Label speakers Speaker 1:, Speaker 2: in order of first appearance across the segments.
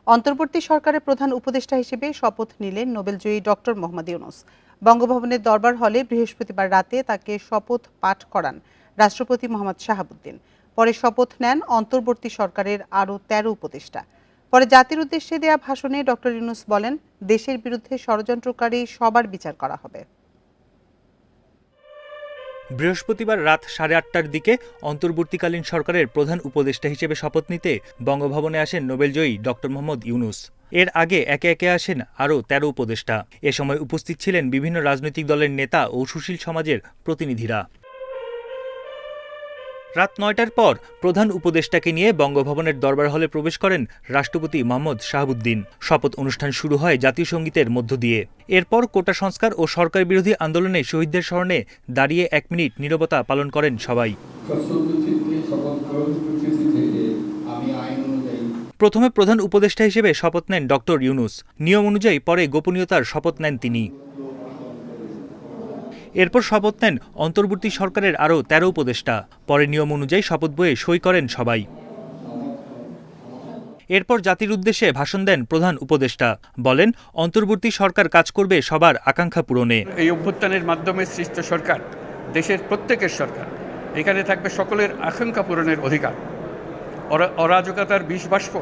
Speaker 1: অন্তর্বর্তী সরকারের প্রধান উপদেষ্টা হিসেবে শপথ নিলেন নোবেলজয়ী ডক্টর মোহাম্মদ ইউনূস। বঙ্গভবনের দরবার হলে বৃহস্পতিবার রাতে তাকে শপথ পাঠ করান রাষ্ট্রপতি মোহাম্মদ শাহাবুদ্দিন। পরে শপথ নেন অন্তর্বর্তী সরকারের আরও ১৩ উপদেষ্টা। পরে জাতির উদ্দেশ্যে দেয়া ভাষণে ডক্টর ইউনূস বলেন, দেশের বিরুদ্ধে ষড়যন্ত্রকারী সবার বিচার করা হবে।
Speaker 2: বৃহস্পতিবার রাত 8:30টার দিকে অন্তর্বর্তীকালীন সরকারের প্রধান উপদেষ্টা হিসেবে শপথ নিতে বঙ্গভবনে আসেন নোবেলজয়ী ডক্টর মোহাম্মদ ইউনূস। এর আগে একে একে আসেন আরও ১৩ উপদেষ্টা। এ সময় উপস্থিত ছিলেন বিভিন্ন রাজনৈতিক দলের নেতা ও সুশীল সমাজের প্রতিনিধিরা। রাত ৯টার পর প্রধান উপদেষ্টাকে নিয়ে বঙ্গভবনের দরবার হলে প্রবেশ করেন রাষ্ট্রপতি মোহাম্মদ শাহাবুদ্দিন। শপথ অনুষ্ঠান শুরু হয় জাতীয় সঙ্গীতের মধ্য দিয়ে। এরপর কোটা সংস্কার ও সরকার বিরোধী আন্দোলনে শহীদদের স্মরণে দাঁড়িয়ে ১ মিনিট নীরবতা পালন করেন সবাই। প্রথমে প্রধান উপদেষ্টা হিসেবে শপথ নেন ডক্টর ইউনূস। নিয়ম অনুযায়ী পরে গোপনীয়তার শপথ নেন তিনি। এরপর শপথ নেন অন্তর্বর্তী সরকারের আরও ১৩ উপদেষ্টা। পরে নিয়ম অনুযায়ী শপথ বইয়ে সই করেন সবাই। এরপর জাতির উদ্দেশ্যে ভাষণ দেন প্রধান উপদেষ্টা। বলেন, অন্তর্বর্তী সরকার কাজ করবে সবার আকাঙ্ক্ষা পূরণে।
Speaker 3: এই অভ্যুত্থানের মাধ্যমে সৃষ্ট সরকার দেশের প্রত্যেকের সরকার। এখানে থাকবে সকলের আকাঙ্ক্ষা পূরণের অধিকার। অরাজকতার বিষবাষ্প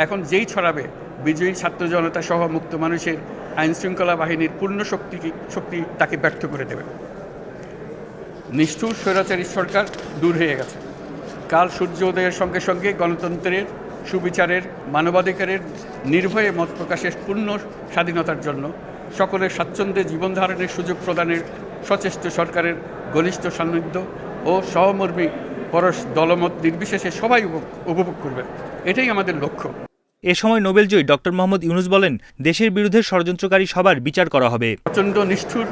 Speaker 3: এখন যেই ছড়াবে, বিজয়ী ছাত্র জনতা সহ মুক্ত মানুষের আইন শৃঙ্খলা বাহিনীর পূর্ণ শক্তি তাকে ব্যর্থ করে দেবে। নিষ্ঠুর স্বৈরাচারী সরকার দূর হয়ে গেছে। কাল সূর্য উদয়ের সঙ্গে সঙ্গে গণতন্ত্রের, সুবিচারের, মানবাধিকারের, নির্ভয়ে মত প্রকাশের পূর্ণ স্বাধীনতার জন্য সকলের স্বাচ্ছন্দ্যে জীবন ধারণের সুযোগ প্রদানের সচেষ্ট সরকারের ঘনিষ্ঠ সান্নিধ্য ও সহমর্মী পরশ দলমত নির্বিশেষে সবাই উপভোগ করবে। এটাই আমাদের লক্ষ্য।
Speaker 2: এ সময় নোবেলজয়ী ডক্টর মোহাম্মদ ইউনূস বলেন, দেশের বিরুদ্ধে ষড়যন্ত্রকারী সবার বিচার করা হবে।
Speaker 3: প্রচণ্ড নিষ্ঠুর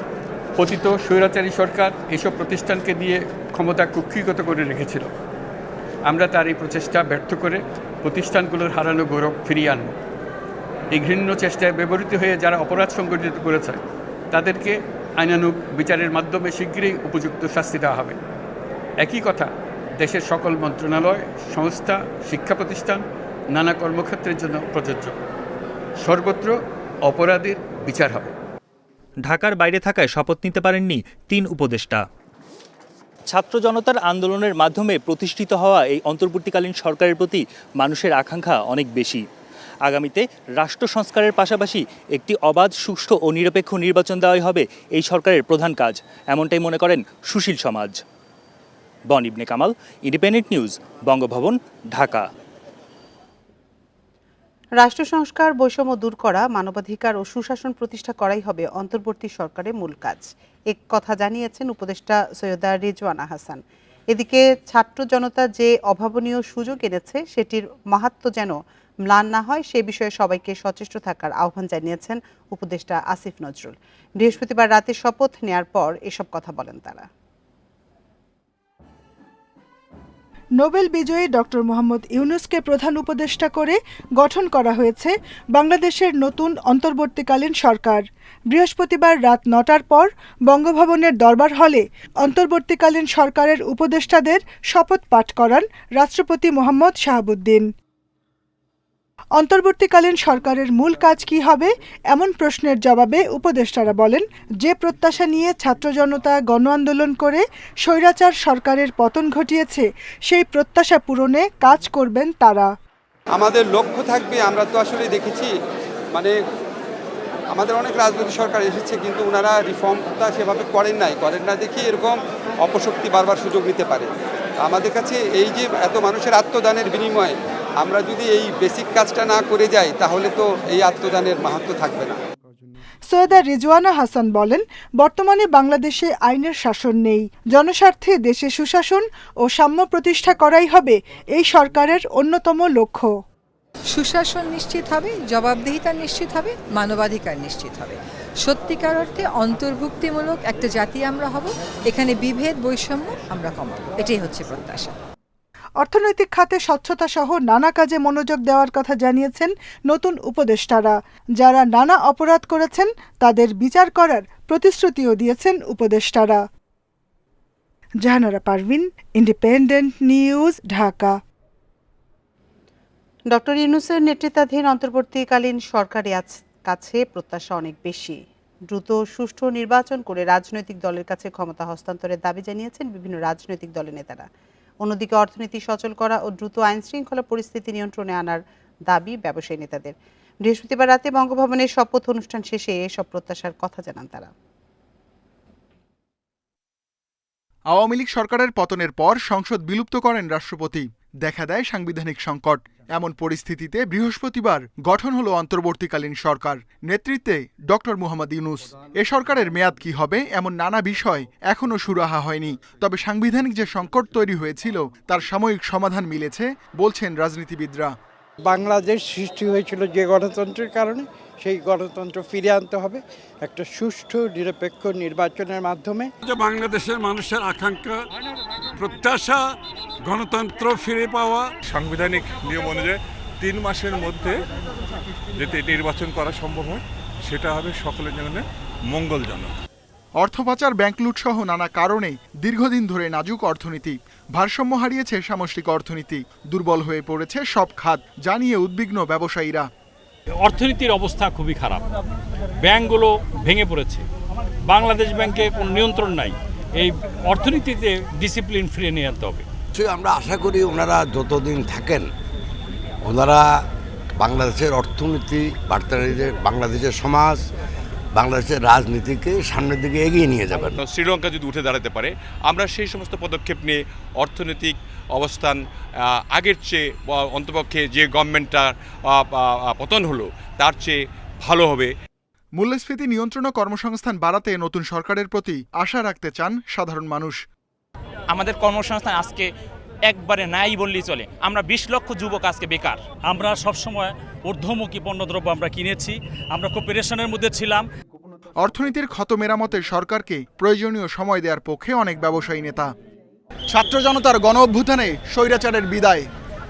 Speaker 3: পতিত স্বৈরাচারী সরকার এসব প্রতিষ্ঠানকে দিয়ে ক্ষমতা কুক্ষিগত করে রেখেছিল। আমরা তার এই প্রচেষ্টা ব্যর্থ করে প্রতিষ্ঠানগুলোর হারানো গৌরব ফিরিয়ে আনব। এই ঘৃণ্য চেষ্টায় ব্যবহৃত হয়ে যারা অপরাধ সংগঠিত করেছে তাদেরকে আইনানুগ বিচারের মাধ্যমে শীঘ্রই উপযুক্ত শাস্তি দেওয়া হবে। একই কথা দেশের সকল মন্ত্রণালয়, সংস্থা, শিক্ষা প্রতিষ্ঠান, নানা কর্মক্ষেত্রের জন্য প্রযোজ্য। সর্বত্র অপরাধীর বিচার হবে।
Speaker 2: ঢাকার বাইরে থাকায় শপথ নিতে পারেননি ৩ উপদেষ্টা। ছাত্র জনতার আন্দোলনের মাধ্যমে প্রতিষ্ঠিত হওয়া এই অন্তর্বর্তীকালীন সরকারের প্রতি মানুষের আকাঙ্ক্ষা অনেক বেশি। আগামীতে রাষ্ট্র সংস্কারের পাশাপাশি একটি অবাধ, সুষ্ঠু ও নিরপেক্ষ নির্বাচন দেওয়াই হবে এই সরকারের প্রধান কাজ, এমনটাই মনে করেন সুশীল সমাজ। বন ইবনে কামাল, ইন্ডিপেন্ডেন্ট নিউজ, বঙ্গভবন, ঢাকা।
Speaker 1: রাষ্ট্র সংস্কার, বৈষম্য দূর করা, মানবাধিকার ও সুশাসন প্রতিষ্ঠা করাই হবে অন্তর্বর্তী সরকারের মূল কাজ, এক কথা জানিয়েছেন উপদেষ্টা সৈয়দা রিজওয়ানা হাসান। এদিকে ছাত্র জনতা যে অভাবনীয় সুযোগ এনেছে সেটির মাহাত্ম্য যেন ম্লান না হয় সে বিষয়ে সবাইকে সচেষ্ট থাকার আহ্বান জানিয়েছেন উপদেষ্টা আসিফ নজরুল। বৃহস্পতিবার রাতে শপথ নেয়ার পর এসব কথা বলেন তারা।
Speaker 4: নোবেল বিজয়ী ডক্টর মোহাম্মদ ইউনূসকে প্রধান উপদেষ্টা করে গঠন করা হয়েছে বাংলাদেশের নতুন অন্তর্বর্তীকালীন সরকার। বৃহস্পতিবার রাত ৯টার পর বঙ্গভবনের দরবার হলে অন্তর্বর্তীকালীন সরকারের উপদেষ্টাদের শপথ পাঠ করান রাষ্ট্রপতি মোহাম্মদ শাহাবুদ্দিন। অন্তর্বর্তীকালীন সরকারের মূল কাজ কী হবে এমন প্রশ্নের জবাবে উপদেষ্টারা বলেন, যে প্রত্যাশা নিয়ে ছাত্র জনতা গণ আন্দোলন করে স্বৈরাচার সরকারের পতন ঘটিয়েছে সেই প্রত্যাশা পূরণে কাজ করবেন তারা।
Speaker 5: আমাদের লক্ষ্য থাকবে, আমরা তো আসলে দেখেছি আমাদের অনেক রাজনৈতিক সরকার এসেছে কিন্তু ওনারা রিফর্মটা সেভাবে করেন না দেখি এরকম অপশক্তি বারবার সুযোগ নিতে পারে। আমাদের কাছে এই যে এত মানুষের আত্মদানের বিনিময়ে আমরা যদি এই বেসিক কাজটা না করে যাই তাহলে তো এই আত্মদানের মাহাত্ম্য থাকবে না।
Speaker 4: সৈয়দা রিজওয়ানা হাসান বলেন, বর্তমানে বাংলাদেশে আইনের শাসন নেই। জনস্বার্থে দেশে সুশাসন ও সাম্য প্রতিষ্ঠা করাই হবে এই সরকারের অন্যতম লক্ষ্য।
Speaker 6: সুশাসন নিশ্চিত হবে, জবাবদিহিতা নিশ্চিত হবে, মানবাধিকার নিশ্চিত হবে। সত্যিকার অর্থে অন্তর্ভুক্তিমূলক একটা জাতি আমরা হব, এখানে বিভেদ, বৈষম্য আমরা কমাবো, এটাই হচ্ছে প্রত্যাশা।
Speaker 4: অর্থনৈতিক খাতে স্বচ্ছতা সহ নানা কাজে মনোযোগ দেওয়ার কথা জানিয়েছেন নতুন উপদেষ্টারা। যারা নানা অপরাধ করেছেন তাদের বিচার করার প্রতিশ্রুতিও দিয়েছেন উপদেষ্টারা। Jahanara Parvin, independent news, Dhaka.
Speaker 1: Doctor ইউনূসের নেতৃত্বাধীন অন্তর্বর্তীকালীন সরকারের কাছে প্রত্যাশা অনেক বেশি। দ্রুত সুষ্ঠু নির্বাচন করে রাজনৈতিক দলের কাছে ক্ষমতা হস্তান্তরের দাবি জানিয়েছেন বিভিন্ন রাজনৈতিক দলের নেতারা। অন্যদিকে অর্থনীতি সচল করা ও দ্রুত আইন শৃঙ্খলা পরিস্থিতি নিয়ন্ত্রণে আনার দাবি ব্যবসায়ী নেতাদের। বৃহস্পতিবার রাতে বঙ্গভবনের শপথ অনুষ্ঠান শেষে এসব প্রত্যাশার কথা জানান তারা।
Speaker 7: আওয়ামী লীগ সরকারের পতনের পর সংসদ বিলুপ্ত করেন রাষ্ট্রপতি। দেখা দেয় সাংবিধানিক সংকট। এমন পরিস্থিতিতে বৃহস্পতিবার গঠন হলো অন্তর্বর্তীকালীন সরকার, নেতৃত্বে ডক্টর মোহাম্মদ ইউনূস। এ সরকারের মেয়াদ কি হবে এমন নানা বিষয় এখনো সুরাহা হয়নি। তবে সাংবিধানিক যে সংকট তৈরি হয়েছিল তার সাময়িক সমাধান মিলেছে বলছেন রাজনীতিবিদরা।
Speaker 8: বাংলাদেশ সৃষ্টি হয়েছিল যে গণতন্ত্রের কারণে, সেই গণতন্ত্র ফিরে আনতে হবে একটা সুষ্ঠু নিরপেক্ষ নির্বাচনের মাধ্যমে।
Speaker 9: বাংলাদেশের মানুষের আকাঙ্ক্ষা, প্রত্যাশা, গণতন্ত্র ফিরে পাওয়া।
Speaker 10: সাংবিধানিক নিয়ম অনুযায়ী 3 মাসের মধ্যে যাতে নির্বাচন করা সম্ভব হয়, সেটা হবে সকলের জন্য মঙ্গলজনক।
Speaker 7: অর্থ পাচার, ব্যাংক লুটসহ নানা কারণে দীর্ঘদিন ধরে নাজুক অর্থনীতি। ভারসাম্য হারিয়েছে সামষ্টিক অর্থনীতি। দুর্বল হয়ে পড়েছে সব খাত, জানিয়ে উদ্বিগ্ন ব্যবসায়ীরা।
Speaker 11: অর্থনীতির অবস্থা খুবই খারাপ, ব্যাংকগুলো ভেঙে পড়েছে, বাংলাদেশ ব্যাংকে কোনো নিয়ন্ত্রণ নাই। এই অর্থনীতিতে ডিসিপ্লিন ফিরিয়ে নিয়ে আনতে হবে।
Speaker 12: আমরা আশা করি ওনারা যতদিন থাকেন, ওনারা বাংলাদেশের অর্থনীতি, বাংলাদেশের সমাজ, বাংলাদেশের রাজনীতিকে সামনের দিকে এগিয়ে নিয়ে যাবেন।
Speaker 10: শ্রীলঙ্কা যদি উঠে দাঁড়াতে পারে, আমরা সেই সমস্ত পদক্ষেপ নিয়ে অর্থনৈতিক অবস্থান আগের চেয়ে, অন্তপক্ষে যে গভর্নমেন্টটার পতন হলো তার চেয়ে ভালো হবে।
Speaker 7: মূল্যস্ফীতি নিয়ন্ত্রণ ও কর্মসংস্থান বাড়াতে নতুন সরকারের প্রতি আশা রাখতে চান সাধারণ মানুষ।
Speaker 13: আমাদের কর্মসংস্থান আজকে একবারে নাই বললেই চলে। আমরা 20 লক্ষ যুবক আজকে বেকার।
Speaker 11: আমরা সবসময় ঊর্ধ্বমুখী পণ্যদ্রব্য আমরা কিনেছি, আমরা খুব পেরেশানের মধ্যে ছিলাম।
Speaker 7: অর্থনীতির ক্ষত মেরামতে সরকারকে প্রয়োজনীয় সময় দেওয়ার পক্ষে অনেক ব্যবসায়ী নেতা। ছাত্র জনতার গণ অভ্যুত্থানে স্বৈরাচারের বিদায়,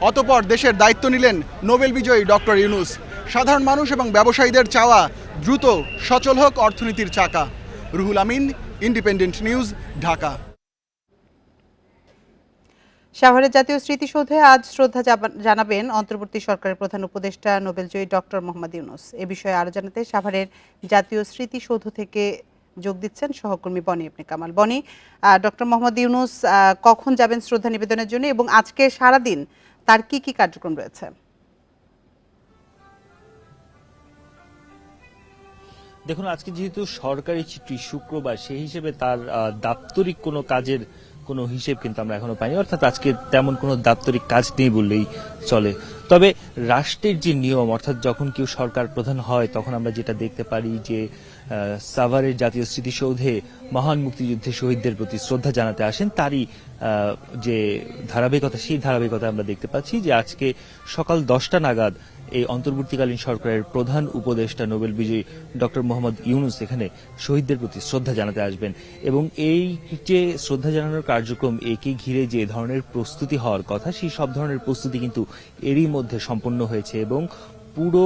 Speaker 7: অতঃপর দেশের দায়িত্ব নিলেন নোবেল বিজয়ী ডক্টর ইউনূস। সাধারণ মানুষ এবং ব্যবসায়ীদের চাওয়া দ্রুত সচল হোক অর্থনীতির চাকা। Ruhul Amin, independent news, Dhaka.
Speaker 1: সাভারের জাতীয় স্মৃতিসৌধে আজ শ্রদ্ধা জানাবেন অন্তর্বর্তী সরকারের প্রধান উপদেষ্টা নোবেলজয়ী ডক্টর মোহাম্মদ ইউনূস। এ বিষয়ে আরো জানাতে সাভারের জাতীয় স্মৃতিসৌধ থেকে যোগ দিচ্ছেন সহকর্মী বনি ইবনে কামাল। বনি, ডক্টর মোহাম্মদ ইউনূস কখন যাবেন শ্রদ্ধা নিবেদনের জন্য এবং আজকে সারাদিন তার কি কি কার্যক্রম রয়েছে?
Speaker 2: দেখুন, আজকে যেহেতু সরকারি ছুটি, শুক্রবার, সেই হিসেবে তার দাপ্তরিক কোনো কাজের কোনো হিসেব কিন্তু আমরা এখনো পাইনি, অর্থাৎ আজকে তেমন কোনো দাপ্তরিক কাজ নেই বললেই চলে। তবে রাষ্ট্রের যে নিয়ম, অর্থাৎ যখন কেউ সরকার প্রধান হয় তখন আমরা যেটা দেখতে পারি যে সাভারের জাতীয় স্মৃতিসৌধে মহান মুক্তিযুদ্ধের শহীদদের প্রতি শ্রদ্ধা জানাতে আসেন, তারই যে ধারাবাহিকতা, সেই ধারাবাহিকতা আমরা দেখতে পাচ্ছি যে আজকে সকাল 10টা নাগাদ এই অন্তর্বর্তীকালীন সরকারের প্রধান উপদেষ্টা নোবেল বিজয়ী ডক্টর মোহাম্মদ ইউনূস এখানে শহীদদের প্রতি শ্রদ্ধা জানাতে আসবেন এবং এই যে শ্রদ্ধা জানানোর কার্যক্রম, একে ঘিরে যে ধরনের প্রস্তুতি হওয়ার কথা, সেই সব ধরনের প্রস্তুতি কিন্তু এরই মধ্যে সম্পন্ন হয়েছে এবং পুরো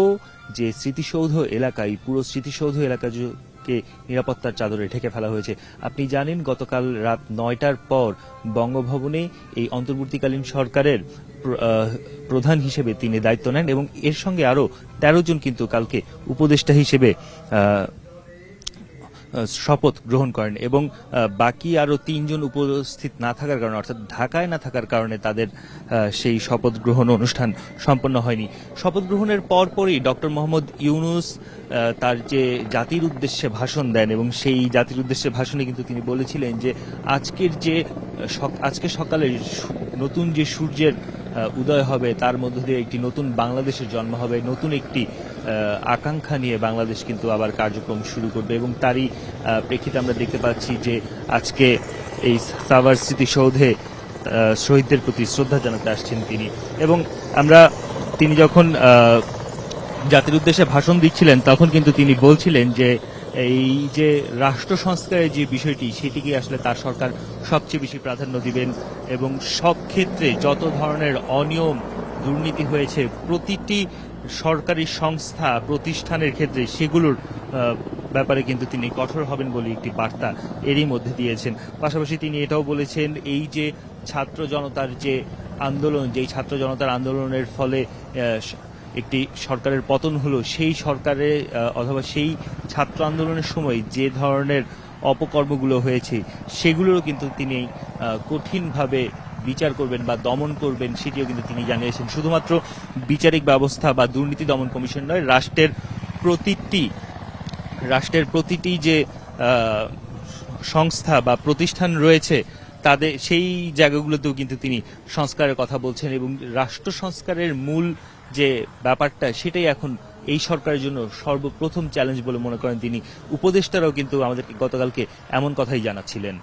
Speaker 2: যে স্মৃতিসৌধ এলাকায়, পুরো স্মৃতিসৌধ এলাকাকে নিরাপত্তার চাদরে ঢেকে ফেলা হয়েছে। আপনি জানেন, গতকাল রাত 9টার পর বঙ্গভবনে এই অন্তর্বর্তীকালীন সরকারের প্রধান হিসেবে তিনি দায়িত্ব নেন এবং এর সঙ্গে আরো 13 জন কিন্তু কালকে উপদেষ্টা হিসেবে শপথ গ্রহণ করেন এবং বাকি আরো 3 জন উপস্থিত না থাকার কারণে, অর্থাৎ ঢাকায় না থাকার কারণে তাদের সেই শপথ গ্রহণ অনুষ্ঠান সম্পন্ন হয়নি। শপথ গ্রহণের পরপরই ডক্টর মোহাম্মদ ইউনূস তার যে জাতির উদ্দেশ্যে ভাষণ দেন এবং সেই জাতির উদ্দেশ্যে ভাষণে কিন্তু তিনি বলেছিলেন যে আজকে সকালে নতুন যে সূর্যের উদয় হবে, তার মধ্য দিয়ে একটি নতুন বাংলাদেশের জন্ম হবে, নতুন একটি আকাঙ্ক্ষা নিয়ে বাংলাদেশ কিন্তু আবার কার্যক্রম শুরু করবে এবং তারই প্রেক্ষিতে আমরা দেখতে পাচ্ছি যে আজকে এই সাভার স্মৃতিসৌধে শহীদদের প্রতি শ্রদ্ধা জানাতে আসছেন তিনি। এবং তিনি যখন জাতির উদ্দেশ্যে ভাষণ দিচ্ছিলেন তখন কিন্তু তিনি বলছিলেন যে এই যে রাষ্ট্র সংস্কারের যে বিষয়টি, সেটিকে আসলে তার সরকার সবচেয়ে বেশি প্রাধান্য দিবেন এবং সব ক্ষেত্রে যত ধরনের অনিয়ম, দুর্নীতি হয়েছে প্রতিটি সরকারি সংস্থা, প্রতিষ্ঠানের ক্ষেত্রে সেগুলোর ব্যাপারে কিন্তু তিনি কঠোর হবেন বলে একটি বার্তা এরই মধ্যে দিয়েছেন। পাশাপাশি তিনি এটাও বলেছেন, এই যে ছাত্র জনতার যে আন্দোলন, যেই ছাত্র জনতার আন্দোলনের ফলে একটি সরকারের পতন হলো, সেই সরকারের অথবা সেই ছাত্র আন্দোলনের সময় যে ধরনের অপকর্মগুলো হয়েছে সেগুলোরও কিন্তু তিনি কঠিনভাবে বিচার করবেন বা দমন করবেন, সেটিও কিন্তু তিনি জানিয়েছেন। শুধুমাত্র বিচারিক ব্যবস্থা বা দুর্নীতি দমন কমিশন নয়, রাষ্ট্রের প্রতিটি যে সংস্থা বা প্রতিষ্ঠান রয়েছে তাদের সেই জায়গাগুলোতেও কিন্তু তিনি সংস্কারের কথা বলছেন, এবং রাষ্ট্র সংস্কারের মূল যে ব্যাপারটা সেটাই এখন এই সরকারের জন্য সর্বপ্রথম চ্যালেঞ্জ বলে মনে করেন তিনি। উপদেষ্টারাও কিন্তু আমাদেরকে গতকালকে এমন কথাই জানাচ্ছিলেন।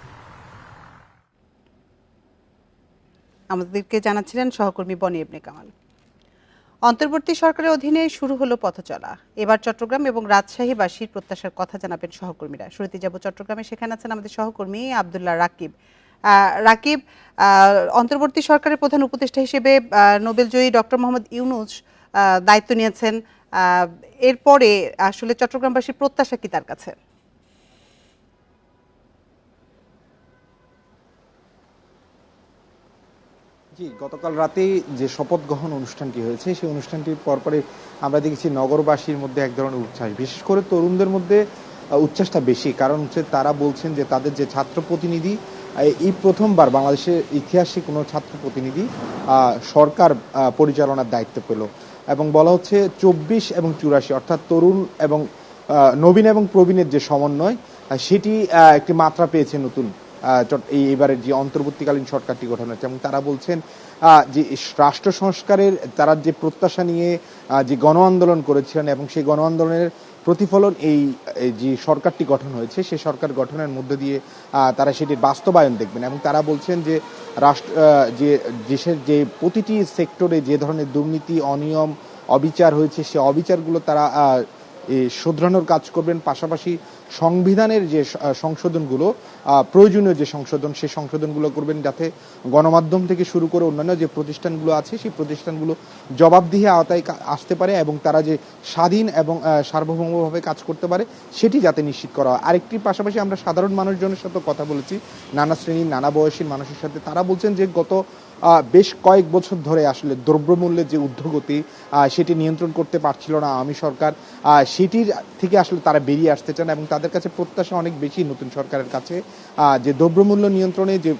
Speaker 1: আমাদেরকে জানাচ্ছিলেন সহকর্মী বনি ইবনে কামাল। অন্তর্বর্তী সরকারের অধীনে শুরু হলো পথচলা। এবার চট্টগ্রাম এবং রাজশাহীবাসীর প্রত্যাশার কথা জানাবেন সহকর্মীরা। শুরুতে যাব চট্টগ্রামে, সেখানে আছেন আমাদের সহকর্মী আব্দুল্লাহ রাকিব। রাকিব, অন্তর্বর্তী সরকারের প্রধান উপদেষ্টা হিসেবে নোবেলজয়ী ডক্টর মোহাম্মদ ইউনূস দায়িত্ব নিয়েছেন। এরপরে আসলে চট্টগ্রামবাসীর প্রত্যাশা কি তার কাছে?
Speaker 14: জি, গতকাল রাতেই যে শপথ গ্রহণ অনুষ্ঠানটি হয়েছে সেই অনুষ্ঠানটির পরপরে আমরা দেখেছি নগরবাসীর মধ্যে এক ধরনের উচ্ছ্বাস, বিশেষ করে তরুণদের মধ্যে উচ্ছ্বাসটা বেশি। কারণ হচ্ছে তারা বলছেন যে তাদের যে ছাত্র প্রতিনিধি, এই প্রথমবার বাংলাদেশের ইতিহাসে কোনো ছাত্র প্রতিনিধি সরকার পরিচালনার দায়িত্ব পেল, এবং বলা হচ্ছে 24 এবং 84 অর্থাৎ তরুণ এবং নবীন এবং প্রবীণের যে সমন্বয়, সেটি একটি মাত্রা পেয়েছে নতুন এইবারের যে অন্তর্বর্তীকালীন সরকারটি গঠন হয়েছে। এবং তারা বলছেন যে রাষ্ট্র সংস্কারের তারা যে প্রত্যাশা নিয়ে যে গণ আন্দোলন করেছিলেন এবং সেই গণ আন্দোলনের প্রতিফলন এই যে সরকারটি গঠন হয়েছে সেই সরকার গঠনের মধ্য দিয়ে তারা সেটির বাস্তবায়ন দেখবেন। এবং তারা বলছেন যে যে দেশের যে প্রতিটি সেক্টরে যে ধরনের দুর্নীতি, অনিয়ম, অবিচার হয়েছে সেই অবিচারগুলো তারা শুধরানোর কাজ করবেন। পাশাপাশি সংবিধানের যে সংশোধনগুলো, প্রয়োজনীয় যে সংশোধন, সেই সংশোধনগুলো করবেন যাতে গণমাধ্যম থেকে শুরু করে অন্যান্য যে প্রতিষ্ঠানগুলো আছে সেই প্রতিষ্ঠানগুলো জবাবদিহি আওতায় আসতে পারে এবং তারা যে স্বাধীন এবং সার্বভৌমভাবে কাজ করতে পারে সেটি যাতে নিশ্চিত করা হয়। আরেকটি পাশাপাশি আমরা সাধারণ মানুষজনের সাথে কথা বলেছি, নানা শ্রেণীর নানা বয়সী মানুষের সাথে। তারা বলছেন যে গত বেশ কয়েক বছর ধরে আসলে দ্রব্যমূল্যের যে ঊর্ধ্বগতি সেটি নিয়ন্ত্রণ করতে পারছিল না আওয়ামী সরকার, সেটির থেকে আসলে তারা বেরিয়ে আসতে চান এবং তাদের কাছে প্রত্যাশা অনেক বেশি নতুন সরকারের কাছে, যে দ্রব্যমূল্য নিয়ন্ত্রণে যে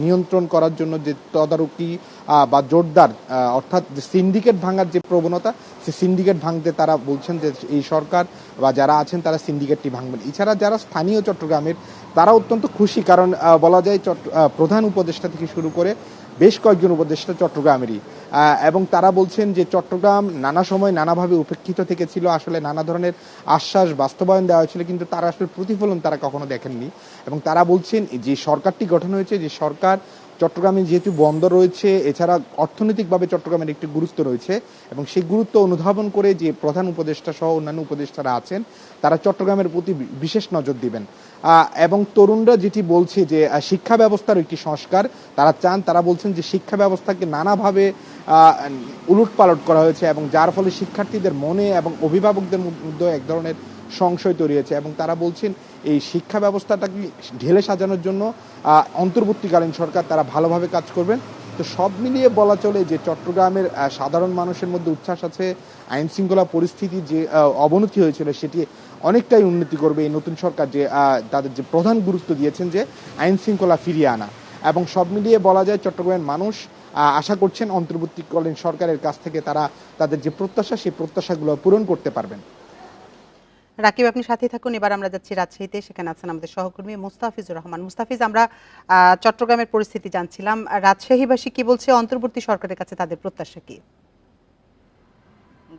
Speaker 14: নিয়ন্ত্রণ করার জন্য যে তদারকি বা জোরদার অর্থাৎ যে সিন্ডিকেট ভাঙার যে প্রবণতা, সেই সিন্ডিকেট ভাঙতে তারা বলছেন যে এই সরকার বা যারা আছেন তারা সিন্ডিকেটটি ভাঙবেন। এছাড়া যারা স্থানীয় চট্টগ্রামের তারা অত্যন্ত খুশি, কারণ বলা যায় প্রধান উপদেষ্টা থেকে শুরু করে বেশ কয়েকজন উপদেষ্টা চট্টগ্রামেরই, এবং তারা বলছেন যে চট্টগ্রাম নানা সময় নানাভাবে উপেক্ষিত থেকেছিল, আসলে নানা ধরনের আশ্বাস বাস্তবায়ন দেওয়া হয়েছিল কিন্তু তারা আসলে প্রতিফলন তারা কখনো দেখেননি। এবং তারা বলছেন যে সরকারটি গঠন হয়েছে, যে সরকার চট্টগ্রামে যেহেতু বন্দর রয়েছে, এছাড়া অর্থনৈতিকভাবে চট্টগ্রামের একটি গুরুত্ব রয়েছে এবং সেই গুরুত্ব অনুধাবন করে যে প্রধান উপদেষ্টা সহ অন্যান্য উপদেষ্টারা আছেন তারা চট্টগ্রামের প্রতি বিশেষ নজর দিবেন। এবং তরুণরা যেটি বলছে যে শিক্ষা ব্যবস্থার একটি সংস্কার তারা চান, তারা বলছেন যে শিক্ষা ব্যবস্থাকে নানাভাবে উলটপালট করা হয়েছে এবং যার ফলে শিক্ষার্থীদের মনে এবং অভিভাবকদের মধ্যে এক ধরনের সংশয় তৈরি হয়েছে এবং তারা বলছেন এই শিক্ষা ব্যবস্থাটাকে ঢেলে সাজানোর জন্য অন্তর্বর্তীকালীন সরকার তারা ভালোভাবে কাজ করবেন। তো সব মিলিয়ে বলা চলে যে চট্টগ্রামের সাধারণ মানুষের মধ্যে উচ্ছ্বাস আছে, আইন শৃঙ্খলা পরিস্থিতি যে অবনতি হয়েছিল সেটি অনেকটাই উন্নতি করবে এই নতুন সরকার, যে তাদের যে প্রধান গুরুত্ব দিয়েছেন যে আইন শৃঙ্খলা ফিরিয়ে আনা। এবং সব মিলিয়ে বলা যায় চট্টগ্রামের মানুষ আশা করছেন অন্তর্বর্তীকালীন সরকারের কাছ থেকে তারা তাদের যে প্রত্যাশা সেই প্রত্যাশাগুলো পূরণ করতে পারবেন।
Speaker 1: রাকিব, আপনি সাথে থাকুন। এবার আমরা যাচ্ছি রাজশাহীতে, সেখানে আছেন আমাদের সহকর্মী মুস্তাফিজুর রহমান। মুস্তাফিজ, আমরা চট্টগ্রামের পরিস্থিতি জানছিলাম, রাজশাহীবাসী কি বলছে, অন্তর্বর্তী সরকারের কাছে তাদের প্রত্যাশা কি?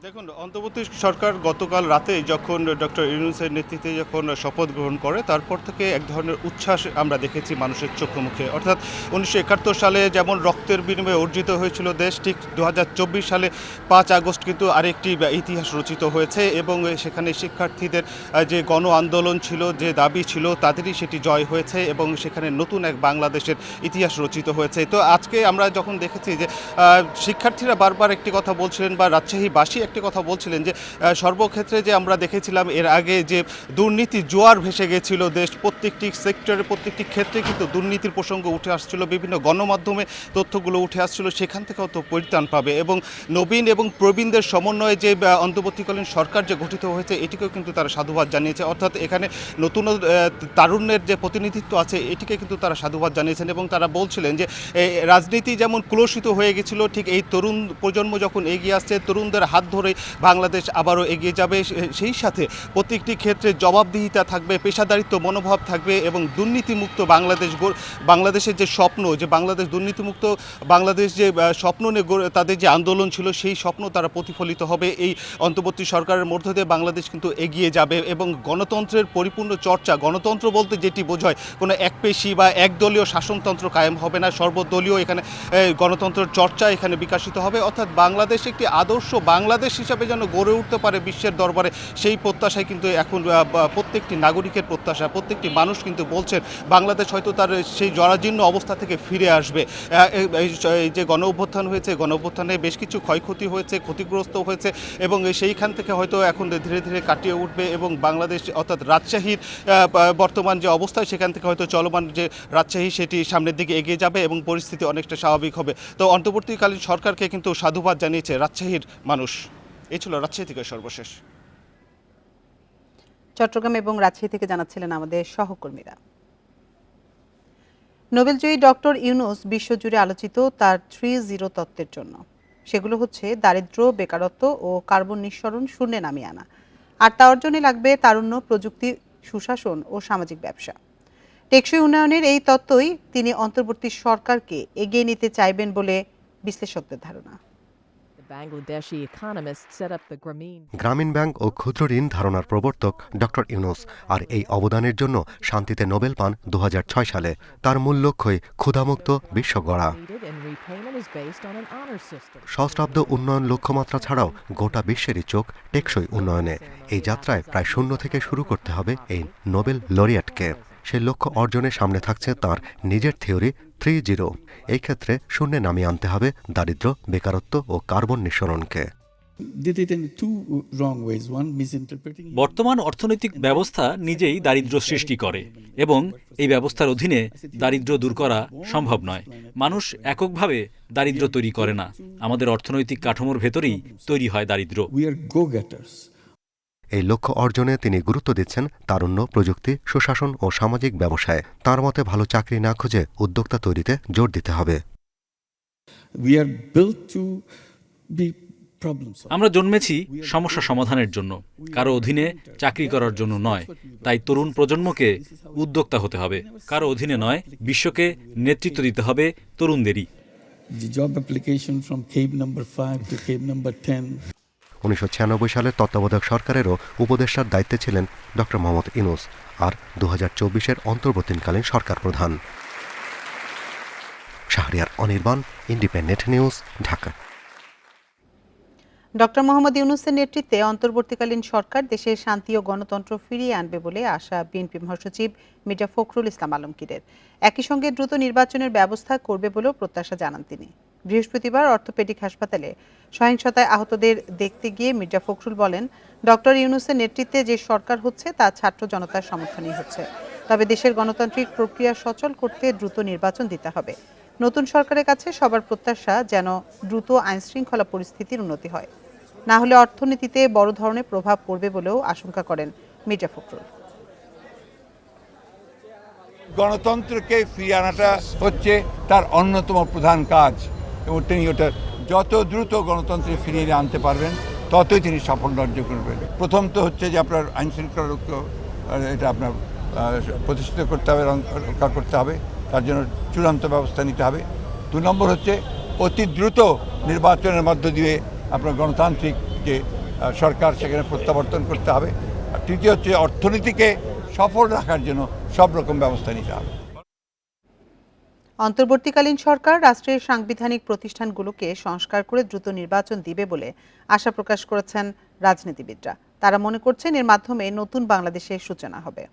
Speaker 15: দেখুন, অন্তর্বর্তী সরকার গতকাল রাতে যখন ডক্টর ইউনূসের নেতৃত্বে যখন শপথ গ্রহণ করে তারপর থেকে এক ধরনের উচ্ছ্বাস আমরা দেখেছি মানুষের চোখে মুখে। অর্থাৎ 1971 সালে যেমন রক্তের বিনিময়ে অর্জিত হয়েছিল দেশ, ঠিক 2024 সালে 5 আগস্ট কিন্তু আরেকটি ইতিহাস রচিত হয়েছে এবং সেখানে শিক্ষার্থীদের যে গণ আন্দোলন ছিল, যে দাবি ছিল, তাদেরই সেটি জয় হয়েছে এবং সেখানে নতুন এক বাংলাদেশের ইতিহাস রচিত হয়েছে। তো আজকে আমরা যখন দেখেছি যে শিক্ষার্থীরা বারবার একটি কথা বলছিলেন বা রাজশাহীবাসী আরেকটি কথা বলছিলেন যে সর্বক্ষেত্রে যে আমরা দেখেছিলাম এর আগে যে দুর্নীতি জোয়ার ভেসে গেছিল দেশ, প্রত্যেকটি সেক্টরে প্রত্যেকটি ক্ষেত্রে কিন্তু দুর্নীতির প্রসঙ্গ উঠে আসছিল, বিভিন্ন গণমাধ্যমে তথ্যগুলো উঠে আসছিল, সেখান থেকেও তো পরিত্রাণ পাবে। এবং নবীন এবং প্রবীণদের সমন্বয়ে যে অন্তর্বর্তীকালীন সরকার যে গঠিত হয়েছে এটিকেও কিন্তু তারা সাধুবাদ জানিয়েছে, অর্থাৎ এখানে নতুন তারুণ্যের যে প্রতিনিধিত্ব আছে এটিকে কিন্তু তারা সাধুবাদ জানিয়েছেন। এবং তারা বলছিলেন যে রাজনীতি যেমন কুলসিত হয়ে গেছিল, ঠিক এই তরুণ প্রজন্ম যখন এগিয়ে আসছে, তরুণদের হাত ধরে বাংলাদেশ আবারও এগিয়ে যাবে। সেই সাথে প্রত্যেকটি ক্ষেত্রে জবাবদিহিতা থাকবে, পেশাদারিত্ব মনোভাব থাকবে এবং দুর্নীতিমুক্ত বাংলাদেশের যে স্বপ্ন, যে বাংলাদেশ দুর্নীতিমুক্ত বাংলাদেশ যে স্বপ্ন নিয়ে তাদের যে আন্দোলন ছিল সেই স্বপ্ন তারা প্রতিফলিত হবে। এই অন্তর্বর্তী সরকারের মধ্য দিয়ে বাংলাদেশ কিন্তু এগিয়ে যাবে এবং গণতন্ত্রের পরিপূর্ণ চর্চা, গণতন্ত্র বলতে যেটি বোঝায় কোনো একপেশি বা একদলীয় শাসনতন্ত্র কায়েম হবে না, সর্বদলীয় এখানে গণতন্ত্রের চর্চা এখানে বিকশিত হবে। অর্থাৎ বাংলাদেশ একটি আদর্শ বাংলাদেশ হিসাবে যেন গড়ে উঠতে পারে বিশ্বের দরবারে, সেই প্রত্যাশায় কিন্তু এখন প্রত্যেকটি নাগরিকের প্রত্যাশা। প্রত্যেকটি মানুষ কিন্তু বলছেন বাংলাদেশ হয়তো তার সেই জরাজীর্ণ অবস্থা থেকে ফিরে আসবে। এই যে গণ অভ্যুত্থান হয়েছে, গণ অভ্যুত্থানে বেশ কিছু ক্ষয়ক্ষতি হয়েছে, ক্ষতিগ্রস্ত হয়েছে এবং সেইখান থেকে হয়তো এখন ধীরে ধীরে কাটিয়ে উঠবে এবং বাংলাদেশ অর্থাৎ রাজশাহীর বর্তমান যে অবস্থা সেখান থেকে হয়তো চলমান যে রাজশাহী সেটি সামনের দিকে এগিয়ে যাবে এবং পরিস্থিতি অনেকটা স্বাভাবিক হবে। তো অন্তর্বর্তীকালীন সরকারকে কিন্তু সাধুবাদ জানিয়েছে রাজশাহীর মানুষ। এই ছিল রাজশাহী থেকে সর্বশেষ।
Speaker 1: চট্টগ্রাম এবং রাজশাহী থেকে জানাচ্ছিলেন আমাদের সহকর্মীরা। নোবেলজয়ী ডক্টর ইউনূস বিশ্বজুড়ে আলোচিত তার 3-0 তত্ত্বের জন্য। সেগুলো হচ্ছে দারিদ্র্য, বেকারত্ব ও কার্বন নিঃসরণ শূন্যে নামিয়ে আনা। আর তা অর্জনে লাগবে তারুণ্য, প্রযুক্তি, সুশাসন ও সামাজিক ব্যবসা। টেকসই উন্নয়নের এই তত্ত্বই তিনি অন্তর্বর্তী সরকারকে এগিয়ে নিতে চাইবেন বলে বিশ্লেষকদের ধারণা।
Speaker 16: গ্রামীণ ব্যাংক ও ক্ষুদ্র ঋণ ধারণার প্রবর্তক ডক্টর ইউনূস, আর এই অবদানের জন্য শান্তিতে নোবেল পান 2006 সালে। তার মূল লক্ষ্যই ক্ষুধামুক্ত বিশ্ব গড়া। সহস্রাব্দ উন্নয়ন লক্ষ্যমাত্রা ছাড়াও গোটা বিশ্বেরই চোখ টেকসই উন্নয়নে। এই যাত্রায় প্রায় শূন্য থেকে শুরু করতে হবে এই নোবেল লরিয়েটকে। সেই লক্ষ্য অর্জনের সামনে থাকছে তার নিজের থিওরি 3-0। এই ক্ষেত্রে শূন্যে নামিয়ে আনতে হবে দারিদ্র্য, বেকারত্ব ও কার্বন নিঃসরণকে।
Speaker 11: বর্তমান অর্থনৈতিক ব্যবস্থা নিজেই দারিদ্র্য সৃষ্টি করে এবং এই ব্যবস্থার অধীনে দারিদ্র্য দূর করা সম্ভব নয়। মানুষ এককভাবে দারিদ্র্য তৈরি করে না, আমাদের অর্থনৈতিক কাঠামোর ভেতরেই তৈরি হয় দারিদ্র্য।
Speaker 16: এই লক্ষ্য অর্জনে তিনি গুরুত্ব দিচ্ছেন তারুণ্য, প্রযুক্তি, সুশাসন ও সামাজিক ব্যবসায়। তার মতে ভালো চাকরি না খুঁজে উদ্যোক্তা তৈরিতে জোর দিতে হবে।
Speaker 11: আমরা জন্মেছি সমস্যা সমাধানের জন্য, কারো অধীনে চাকরি করার জন্য নয়। তাই তরুণ প্রজন্মকে উদ্যোক্তা হতে হবে, কারো অধীনে নয়। বিশ্বকে নেতৃত্ব দিতে হবে তরুণদেরই।
Speaker 16: 1996 সালের তত্ত্বাবধায়ক সরকারেরও উপদেষ্টার দায়িত্বে ছিলেন ডক্টর মোহাম্মদ ইউনূস, আর 2024-এর অন্তর্বর্তীকালীন সরকার প্রধান। Shahriar Anirban, independent news, Dhaka.
Speaker 1: Doctor Mohammad ইউনূসের নেতৃত্বে অন্তর্বর্তীকালীন সরকার দেশে শান্তি ও গণতন্ত্র ফিরিয়ে আনবে বলে আশা বিএনপি মহাসচিব মির্জা ফখরুল ইসলাম আলমগীরের। একই সঙ্গে দ্রুত নির্বাচনের ব্যবস্থা করবে বলেও প্রত্যাশা জানান তিনি। বৃহস্পতিবার অর্থোপেডিক হাসপাতালে সহিংসতায় আহতদের দেখতে গিয়ে মির্জা ফখরুল বলেন, ডক্টর ইউনূসের নেতৃত্বে যে সরকার হচ্ছে তা ছাত্র জনতার সমর্থনই হচ্ছে। তবে দেশের গণতান্ত্রিক প্রক্রিয়া সচল করতে দ্রুত নির্বাচন দিতে হবে। নতুন সরকারের কাছে সবার প্রত্যাশা যেন দ্রুত আইনশৃঙ্খলা পরিস্থিতির উন্নতি হয়, না হলে অর্থনীতিতে বড় ধরনের প্রভাব পড়বে বলেও আশঙ্কা করেন মির্জা ফখরুল।
Speaker 17: গণতন্ত্রকে ফিরিয়ে আনাটা হচ্ছে তার অন্যতম প্রধান কাজ এবং তিনি ওটা যত দ্রুত গণতন্ত্রে ফিরিয়ে আনতে পারবেন ততই তিনি সাফল্য অর্জন করবেন। প্রথম তো হচ্ছে যে আপনার আইনশৃঙ্খলা এটা আপনার প্রতিষ্ঠিত করতে হবে, রক্ষা করতে হবে, তার জন্য চূড়ান্ত ব্যবস্থা নিতে হবে। 2 নম্বর হচ্ছে অতি দ্রুত নির্বাচনের মধ্য দিয়ে আপনার গণতান্ত্রিক যে সরকার সেখানে প্রত্যাবর্তন করতে হবে। আর তৃতীয় হচ্ছে অর্থনীতিকে সফল রাখার জন্য সব রকম ব্যবস্থা নিতে হবে।
Speaker 1: অন্তর্বর্তীকালীন সরকার রাষ্ট্রের সাংবিধানিক প্রতিষ্ঠানগুলোকে সংস্কার করে দ্রুত নির্বাচন দিবে বলে আশা প্রকাশ করেছেন রাজনীতিবিদরা। তারা মনে করছেন এর মাধ্যমে নতুন বাংলাদেশের সূচনা হবে।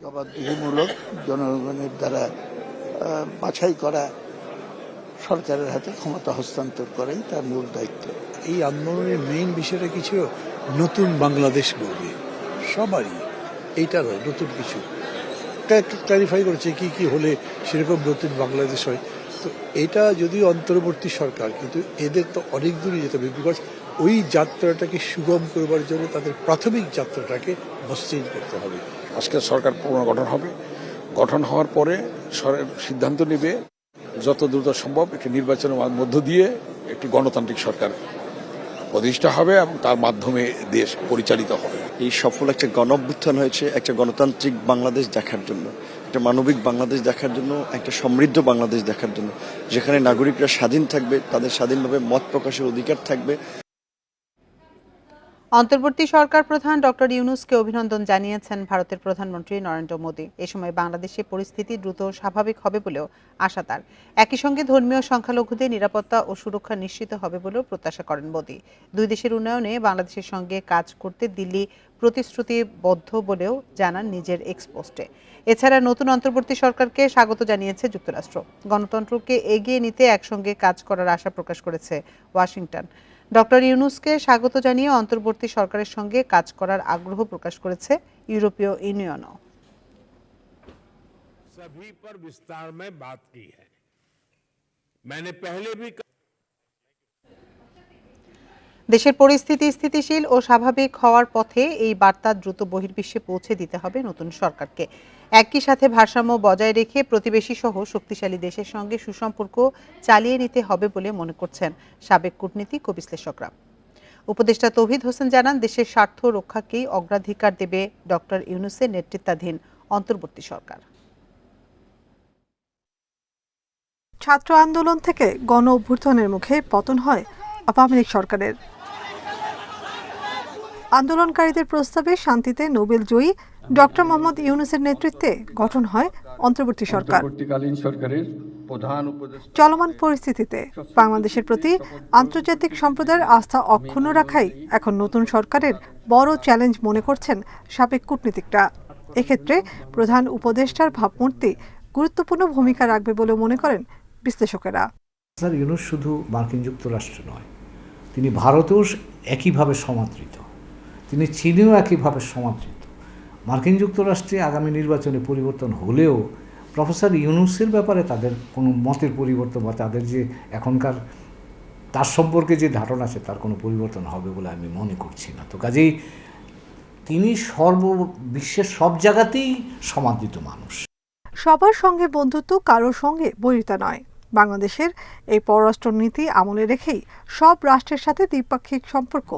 Speaker 18: জবাবদিহিমূলক, জনগণের দ্বারা বাছাই করা সরকারের হাতে ক্ষমতা হস্তান্তর করাই তার মূল দায়িত্ব।
Speaker 19: এই আন্দোলনের মেইন বিষয়টা কিছু নতুন বাংলাদেশ গড়বে সবারই, এইটা নয় নতুন কিছু ক্লারিফাই করেছে কি কি হলে সেরকম নতুন বাংলাদেশ হয়। তো এটা যদিও অন্তর্বর্তী সরকার, কিন্তু এদের তো অনেক দূরে যেতে হবে, বিকজ ওই যাত্রাটাকে সুগম করবার জন্য তাদের প্রাথমিক যাত্রাটাকে মসৃণ করতে হবে।
Speaker 20: আজকে সরকার পুনর্গঠন হবে, গঠন হওয়ার পরে সিদ্ধান্ত নেবে যত দ্রুত সম্ভব একটি নির্বাচনের মধ্য দিয়ে একটি গণতান্ত্রিক সরকার প্রতিষ্ঠা হবে এবং তার মাধ্যমে দেশ পরিচালিত হবে।
Speaker 21: এই সফল একটা গণঅভ্যুত্থান হয়েছে একটা গণতান্ত্রিক বাংলাদেশ দেখার জন্য, একটা মানবিক বাংলাদেশ দেখার জন্য, একটা সমৃদ্ধ বাংলাদেশ দেখার জন্য, যেখানে নাগরিকরা স্বাধীন থাকবে, তাদের স্বাধীনভাবে মত প্রকাশের অধিকার থাকবে।
Speaker 1: অন্তর্বর্তী সরকার প্রধান ডক্টর ইউনূসকে অভিনন্দন জানিয়েছেন ভারতের প্রধানমন্ত্রী নরেন্দ্র মোদী। এ সময় বাংলাদেশে পরিস্থিতি দ্রুত স্বাভাবিক হবে বলেও আশা তার। একই সঙ্গে ধর্মীয় সংখ্যালঘুদের নিরাপত্তা ও সুরক্ষা নিশ্চিত হবে বলেও প্রত্যাশা করেন মোদী। দুই দেশের উন্নয়নে বাংলাদেশের সঙ্গে কাজ করতে দিল্লি প্রতিশ্রুতিবদ্ধ বলেও জানান নিজের এক্স পোস্টে। এছাড়া নতুন অন্তর্বর্তী সরকারকে স্বাগত জানিয়েছে যুক্তরাষ্ট্র। গণতন্ত্রকে এগিয়ে নিতে একসঙ্গে কাজ করার আশা প্রকাশ করেছে ওয়াশিংটন। ডক্টর ইউনূসকে স্বাগত জানিয়ে অন্তর্বর্তী সরকারের সঙ্গে কাজ করার আগ্রহ প্রকাশ করেছে ইউরোপীয় ইউনিয়নও। দেশের পরিস্থিতি স্থিতিশীল ও স্বাভাবিক হওয়ার পথে এই বার্তা দ্রুত বহির্বিশ্বে পৌঁছে দিতে হবে নতুন সরকারকে। একই সাথে ভারসাম্য বজায় রেখে প্রতিবেশী সহ শক্তিশালী দেশের সঙ্গে সুসম্পর্ক চালিয়ে নিতে হবে বলে মনে করছেন সাবেক কূটনীতিক ও বিশ্লেষকরা। উপদেষ্টা তৌহিদ হোসেন জানান, দেশের স্বার্থ রক্ষাকেই অগ্রাধিকার দেবে ডক্টর ইউনূসের নেতৃত্বাধীন অন্তর্বর্তী সরকার।
Speaker 4: ছাত্র আন্দোলন থেকে গণ অভ্যুত্থানের মুখে পতন হয় আওয়ামী লীগ সরকারের। আন্দোলনকারীদের প্রস্তাবে শান্তিতে নোবেল জয়ী ডক্টর মোহাম্মদ ইউনূসের নেতৃত্বে গঠন হয় অন্তর্বর্তী সরকার। চলমান পরিস্থিতিতে বাংলাদেশের প্রতি আন্তর্জাতিক সম্প্রদায়ের আস্থা অক্ষুণ্ণ রাখাই এখন নতুন সরকারের বড় চ্যালেঞ্জ মনে করছেন সাবেক কূটনীতিকরা। এক্ষেত্রে প্রধান উপদেষ্টার ভাবমূর্তি গুরুত্বপূর্ণ ভূমিকা রাখবে বলে মনে করেন বিশ্লেষকেরা।
Speaker 22: স্যার ইউনূস শুধু মার্কিন যুক্তরাষ্ট্র নয়, তিনি ভারতেও একইভাবে সমাদৃত, তিনি চীনেও একইভাবে সমাদৃত। মার্কিন যুক্তরাষ্ট্রে আগামী নির্বাচনে পরিবর্তন হলেও প্রফেসর ইউনূসের ব্যাপারে তাদের কোনো মতের পরিবর্তন বা তাদের যে এখনকার তার সম্পর্কে যে ধারণা আছে তার কোনো পরিবর্তন হবে বলে আমি মনে করছি না। তো কাজেই তিনি বিশ্বের সব জায়গাতেই সমাদৃত মানুষ।
Speaker 4: সবার সঙ্গে বন্ধুত্ব, কারোর সঙ্গে বৈরিতা নয়। বাংলাদেশের এই পররাষ্ট্র নীতি আমলে রেখেই সব রাষ্ট্রের সাথে দ্বিপাক্ষিক সম্পর্ক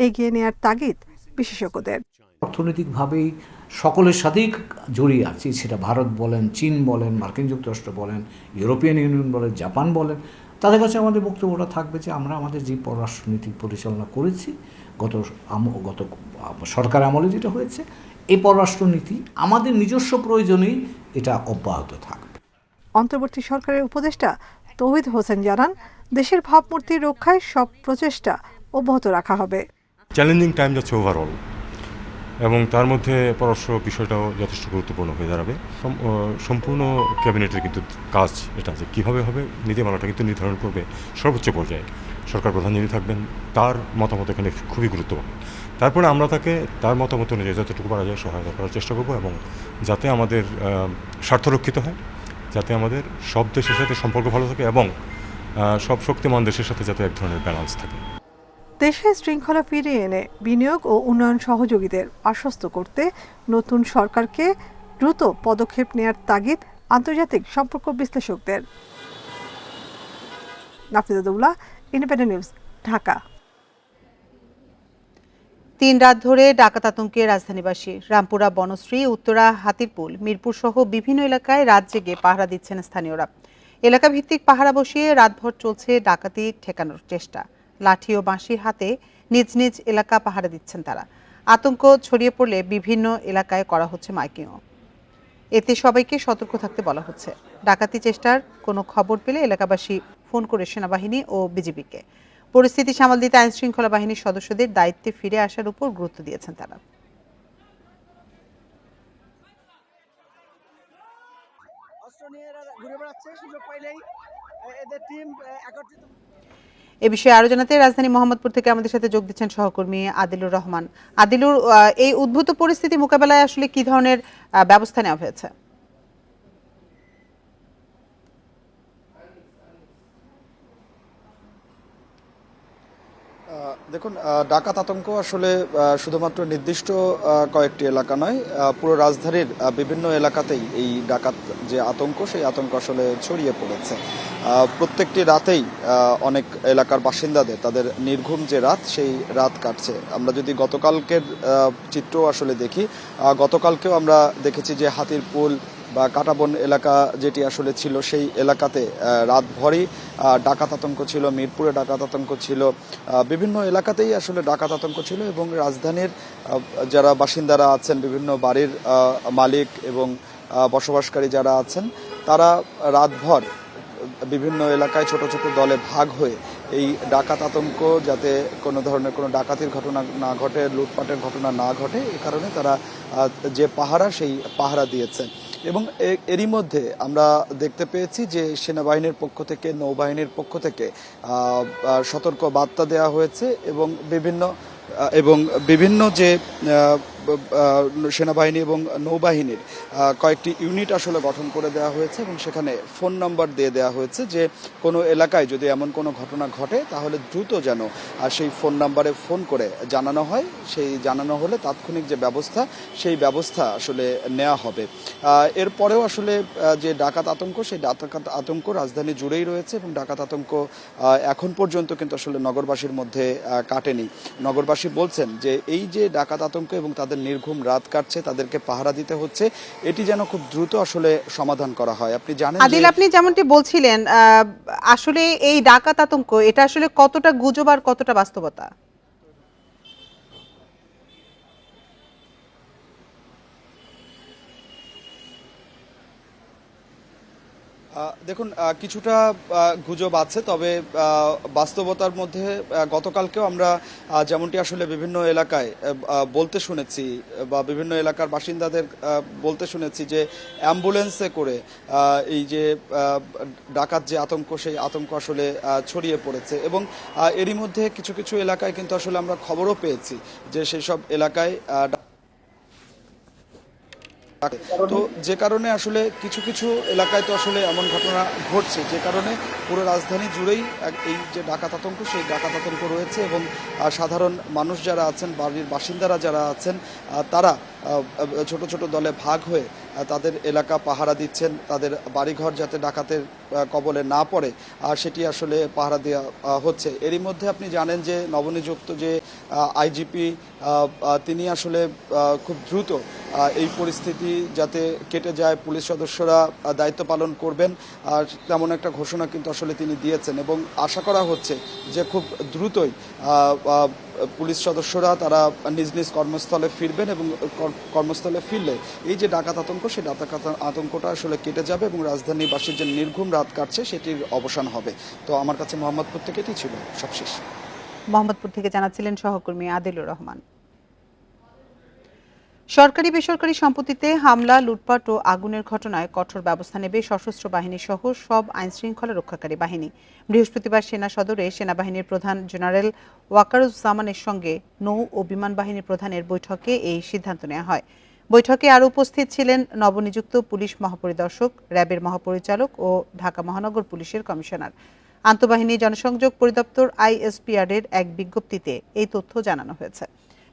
Speaker 4: এগিয়ে নেয়ার তাগিদ বিশেষজ্ঞদের।
Speaker 22: অর্থনৈতিকভাবেই সকলের সাথেই জড়িয়ে আছি, সেটা ভারত বলেন, চীন বলেন, মার্কিন যুক্তরাষ্ট্র বলেন, ইউরোপিয়ান ইউনিয়ন বলেন, জাপান বলেন। তাদের কাছে আমাদের বক্তব্যটা থাকবে যে আমরা আমাদের যে পররাষ্ট্রনীতি পরিচালনা করেছি গত সরকার আমলে যেটা হয়েছে, এই পররাষ্ট্রনীতি আমাদের নিজস্ব প্রয়োজনেই এটা অব্যাহত থাকবে।
Speaker 4: অন্তর্বর্তী সরকারের উপদেষ্টা তৌহিদ হোসেন জানান, দেশের ভাবমূর্তি রক্ষায় সব প্রচেষ্টা অব্যাহত রাখা হবে।
Speaker 23: চ্যালেঞ্জিং টাইম যাচ্ছে ওভারঅল, এবং তার মধ্যে পররাষ্ট্র বিষয়টাও যথেষ্ট গুরুত্বপূর্ণ হয়ে দাঁড়াবে। সম্পূর্ণ ক্যাবিনেটের কিন্তু কাজ এটা যে কীভাবে হবে, নীতিমালাটা কিন্তু নির্ধারণ করবে সর্বোচ্চ পর্যায়ে সরকার প্রধান যিনি থাকবেন, তার মতামত এখানে খুবই গুরুত্বপূর্ণ। তারপরে আমরা তাকে তার মতামত অনুযায়ী যতটুকু পারা যায় সহায়তা করার চেষ্টা করব, এবং যাতে আমাদের স্বার্থ রক্ষিত হয়, যাতে আমাদের সব দেশের সাথে সম্পর্ক ভালো থাকে এবং সব শক্তিমান দেশের সাথে যাতে এক ধরনের ব্যালেন্স থাকে।
Speaker 4: দেশে শৃঙ্খলা ফিরিয়ে এনে বিনিয়োগ ও উন্নয়ন সহযোগীদের আশ্বস্ত করতে নতুন সরকারকে দ্রুত পদক্ষেপ নেয়ার তাগিদ আন্তর্জাতিক সম্পর্ক বিশ্লেষকদের। Nafiza Daula, independent news, Dhaka.
Speaker 1: 3 রাত ধরে ডাকাত আতঙ্কে রাজধানীবাসী। রামপুরা, বনশ্রী, উত্তরা, হাতিরপুল, মিরপুর সহ বিভিন্ন এলাকায় রাত জেগে পাহারা দিচ্ছেন স্থানীয়রা। এলাকা ভিত্তিক পাহারা বসিয়ে রাতভর চলছে ডাকাতি ঠেকানোর চেষ্টা। লাঠি ও বাঁশি হাতে নিজ নিজ এলাকা পাহারা দিচ্ছেন তারা। আতঙ্ক ছড়িয়ে পড়লে বিভিন্ন এলাকায় করা হচ্ছে মাইকিংও। এতে সবাইকে সতর্ক থাকতে বলা হচ্ছে। ডাকাতি চেষ্টার কোনো খবর পেলে এলাকাবাসী ফোন করে সেনাবাহিনী ও বিজিবিকে। পরিস্থিতি সামাল দিতে আইনশৃঙ্খলা বাহিনীর সদস্যদের দায়িত্বে ফিরে আসার উপর গুরুত্ব দিয়েছেন তারা।
Speaker 24: অস্ত্র নিয়ে ঘুরে বেড়াচ্ছে, সুযোগ পাইলেই
Speaker 1: এ বিষয়ে আরো জানাতে রাজধানী মোহাম্মদপুর থেকে আমাদের সাথে যোগ দিচ্ছেন সহকর্মী আদিলুর রহমান। আদিলুর, এই উদ্ভূত পরিস্থিতি মোকাবেলায় আসলে কি ধরনের ব্যবস্থা নেওয়া হয়েছে?
Speaker 21: দেখুন, ডাকাত আতঙ্ক আসলে শুধুমাত্র নির্দিষ্ট কয়েকটি এলাকা নয়, পুরো রাজধানীর বিভিন্ন এলাকাতেই এই ডাকাত যে আতঙ্ক, সেই আতঙ্ক আসলে ছড়িয়ে পড়েছে। প্রত্যেকটি রাতেই অনেক এলাকার বাসিন্দাদের তাদের নির্ঘুম যে রাত, সেই রাত কাটছে। আমরা যদি গতকালকের চিত্র আসলে দেখি, গতকালকেও আমরা দেখেছি যে হাতিরপুল বা কাটাবন এলাকা যেটি আসলে ছিল, সেই এলাকাতে রাতভরই ডাকাত আতঙ্ক ছিল, মিরপুরে ডাকাত আতঙ্ক ছিল, বিভিন্ন এলাকাতেই আসলে ডাকাত আতঙ্ক ছিল। এবং রাজধানীর যারা বাসিন্দারা আছেন, বিভিন্ন বাড়ির মালিক এবং বসবাসকারী যারা আছেন, তারা রাতভর বিভিন্ন এলাকায় ছোট ছোট দলে ভাগ হয়ে এই ডাকাত আতঙ্ক যাতে কোনো ধরনের কোনো ডাকাতির ঘটনা না ঘটে, লুটপাটের ঘটনা না ঘটে, এ কারণে তারা যে পাহারা, সেই পাহারা দিয়েছে। এবং এরই মধ্যে আমরা দেখতে পেয়েছি যে সেনাবাহিনীর পক্ষ থেকে, নৌবাহিনীর পক্ষ থেকে সতর্ক বার্তা দেওয়া হয়েছে এবং বিভিন্ন যে সেনাবাহিনী এবং নৌবাহিনীর কয়েকটি ইউনিট আসলে গঠন করে দেওয়া হয়েছে এবং সেখানে ফোন নাম্বার দিয়ে দেওয়া হয়েছে যে কোনো এলাকায় যদি এমন কোনো ঘটনা ঘটে তাহলে দ্রুত যেন সেই ফোন নাম্বারে ফোন করে জানানো হয়। সেই জানানো হলে তাৎক্ষণিক যে ব্যবস্থা, সেই ব্যবস্থা আসলে নেওয়া হবে। এরপরেও আসলে যে ডাকাত আতঙ্ক, সেই ডাকাত আতঙ্ক রাজধানী জুড়েই রয়েছে এবং ডাকাত আতঙ্ক এখন পর্যন্ত কিন্তু আসলে নগরবাসীর মধ্যে কাটেনি। নগরবাসী বলছেন যে এই যে ডাকাত আতঙ্ক এবং তাদের নির্ঘুম রাত কাটছে, তাদেরকে পাহারা দিতে হচ্ছে, এটি যেন খুব দ্রুত আসলে সমাধান করা হয়। আপনি জানেন
Speaker 1: আদিল, আপনি যেমনটি বলছিলেন, আসলে এই ডাকাত আতঙ্ক এটা আসলে কতটা গুজব আর কতটা বাস্তবতা?
Speaker 21: দেখুন, কিছুটা গুজব আছে, তবে বাস্তবতার মধ্যে গতকালকেও আমরা যেমনটি আসলে বিভিন্ন এলাকায় বলতে শুনেছি বা বিভিন্ন এলাকার বাসিন্দাদের বলতে শুনেছি যে অ্যাম্বুলেন্সে করে এই যে ডাকাত যে আতঙ্ক, সেই আতঙ্ক আসলে ছড়িয়ে পড়েছে। এবং এরই মধ্যে কিছু কিছু এলাকায় কিন্তু আসলে আমরা খবরও পেয়েছি যে সেই সব এলাকায় তো যে কারণে আসলে কিছু কিছু এলাকায় তো আসলে এমন ঘটনা ঘটছে, যে কারণে পুরো রাজধানী জুড়েই এই যে ডাকাত আতঙ্ক, সেই ডাকাত আতঙ্ক রয়েছে। এবং সাধারণ মানুষ যারা আছেন, বাড়ির বাসিন্দারা যারা আছেন, তারা ছোট ছোট দলে ভাগ হয়ে তাদের এলাকা পাহারা দিচ্ছেন, তাদের বাড়িঘর যাতে ডাকাতের কবলে না পড়ে আর সেটি আসলে পাহারা দেওয়া হচ্ছে। এরই মধ্যে আপনি জানেন যে নবনিযুক্ত যে আইজিপি, তিনি আসলে খুব দ্রুত এই পরিস্থিতি যাতে কেটে যায়, পুলিশ সদস্যরা দায়িত্ব পালন করবেন, আর তেমন একটা ঘোষণা কিন্তু আসলে তিনি দিয়েছেন। এবং আশা করা হচ্ছে যে খুব দ্রুতই পুলিশ সদস্যরা তারা নিজ নিজ কর্মস্থলে ফিরবেন এবং কর্মস্থলে ফিরলে এই যে ডাকাত আতঙ্ক, সেই ডাকাত আতঙ্কটা আসলে কেটে যাবে এবং রাজধানীবাসীর যে নির্ঘুম রাত কাটছে সেটির অবসান হবে। তো আমার কাছে মোহাম্মদপুর থেকে এটি ছিল সবশেষ।
Speaker 1: মোহাম্মদপুর থেকে জানাচ্ছিলেন সহকর্মী আদিলুর রহমান। সরকারি বেসরকারি সম্পত্তিতে হামলা, লুটপাট ও আগুনের ঘটনায় কঠোর ব্যবস্থা নেবে সশস্ত্র বাহিনী সহ সব আইনশৃঙ্খলা রক্ষাকারী বাহিনী। বৃহস্পতিবার সেনা সদরে সেনাবাহিনীর প্রধান জেনারেল ওয়াকারুজ্জামানের সঙ্গে নৌ ও বিমান বাহিনীর প্রধানের বৈঠকে এই সিদ্ধান্ত নেওয়া হয়। বৈঠকে আরও উপস্থিত ছিলেন নবনিযুক্ত পুলিশ মহাপরিদর্শক, র্যাবের মহাপরিচালক ও ঢাকা মহানগর পুলিশের কমিশনার। আন্তঃবাহিনী জনসংযোগ পরিদপ্তর ISPR এর এক বিজ্ঞপ্তিতে এই তথ্য জানানো হয়েছে।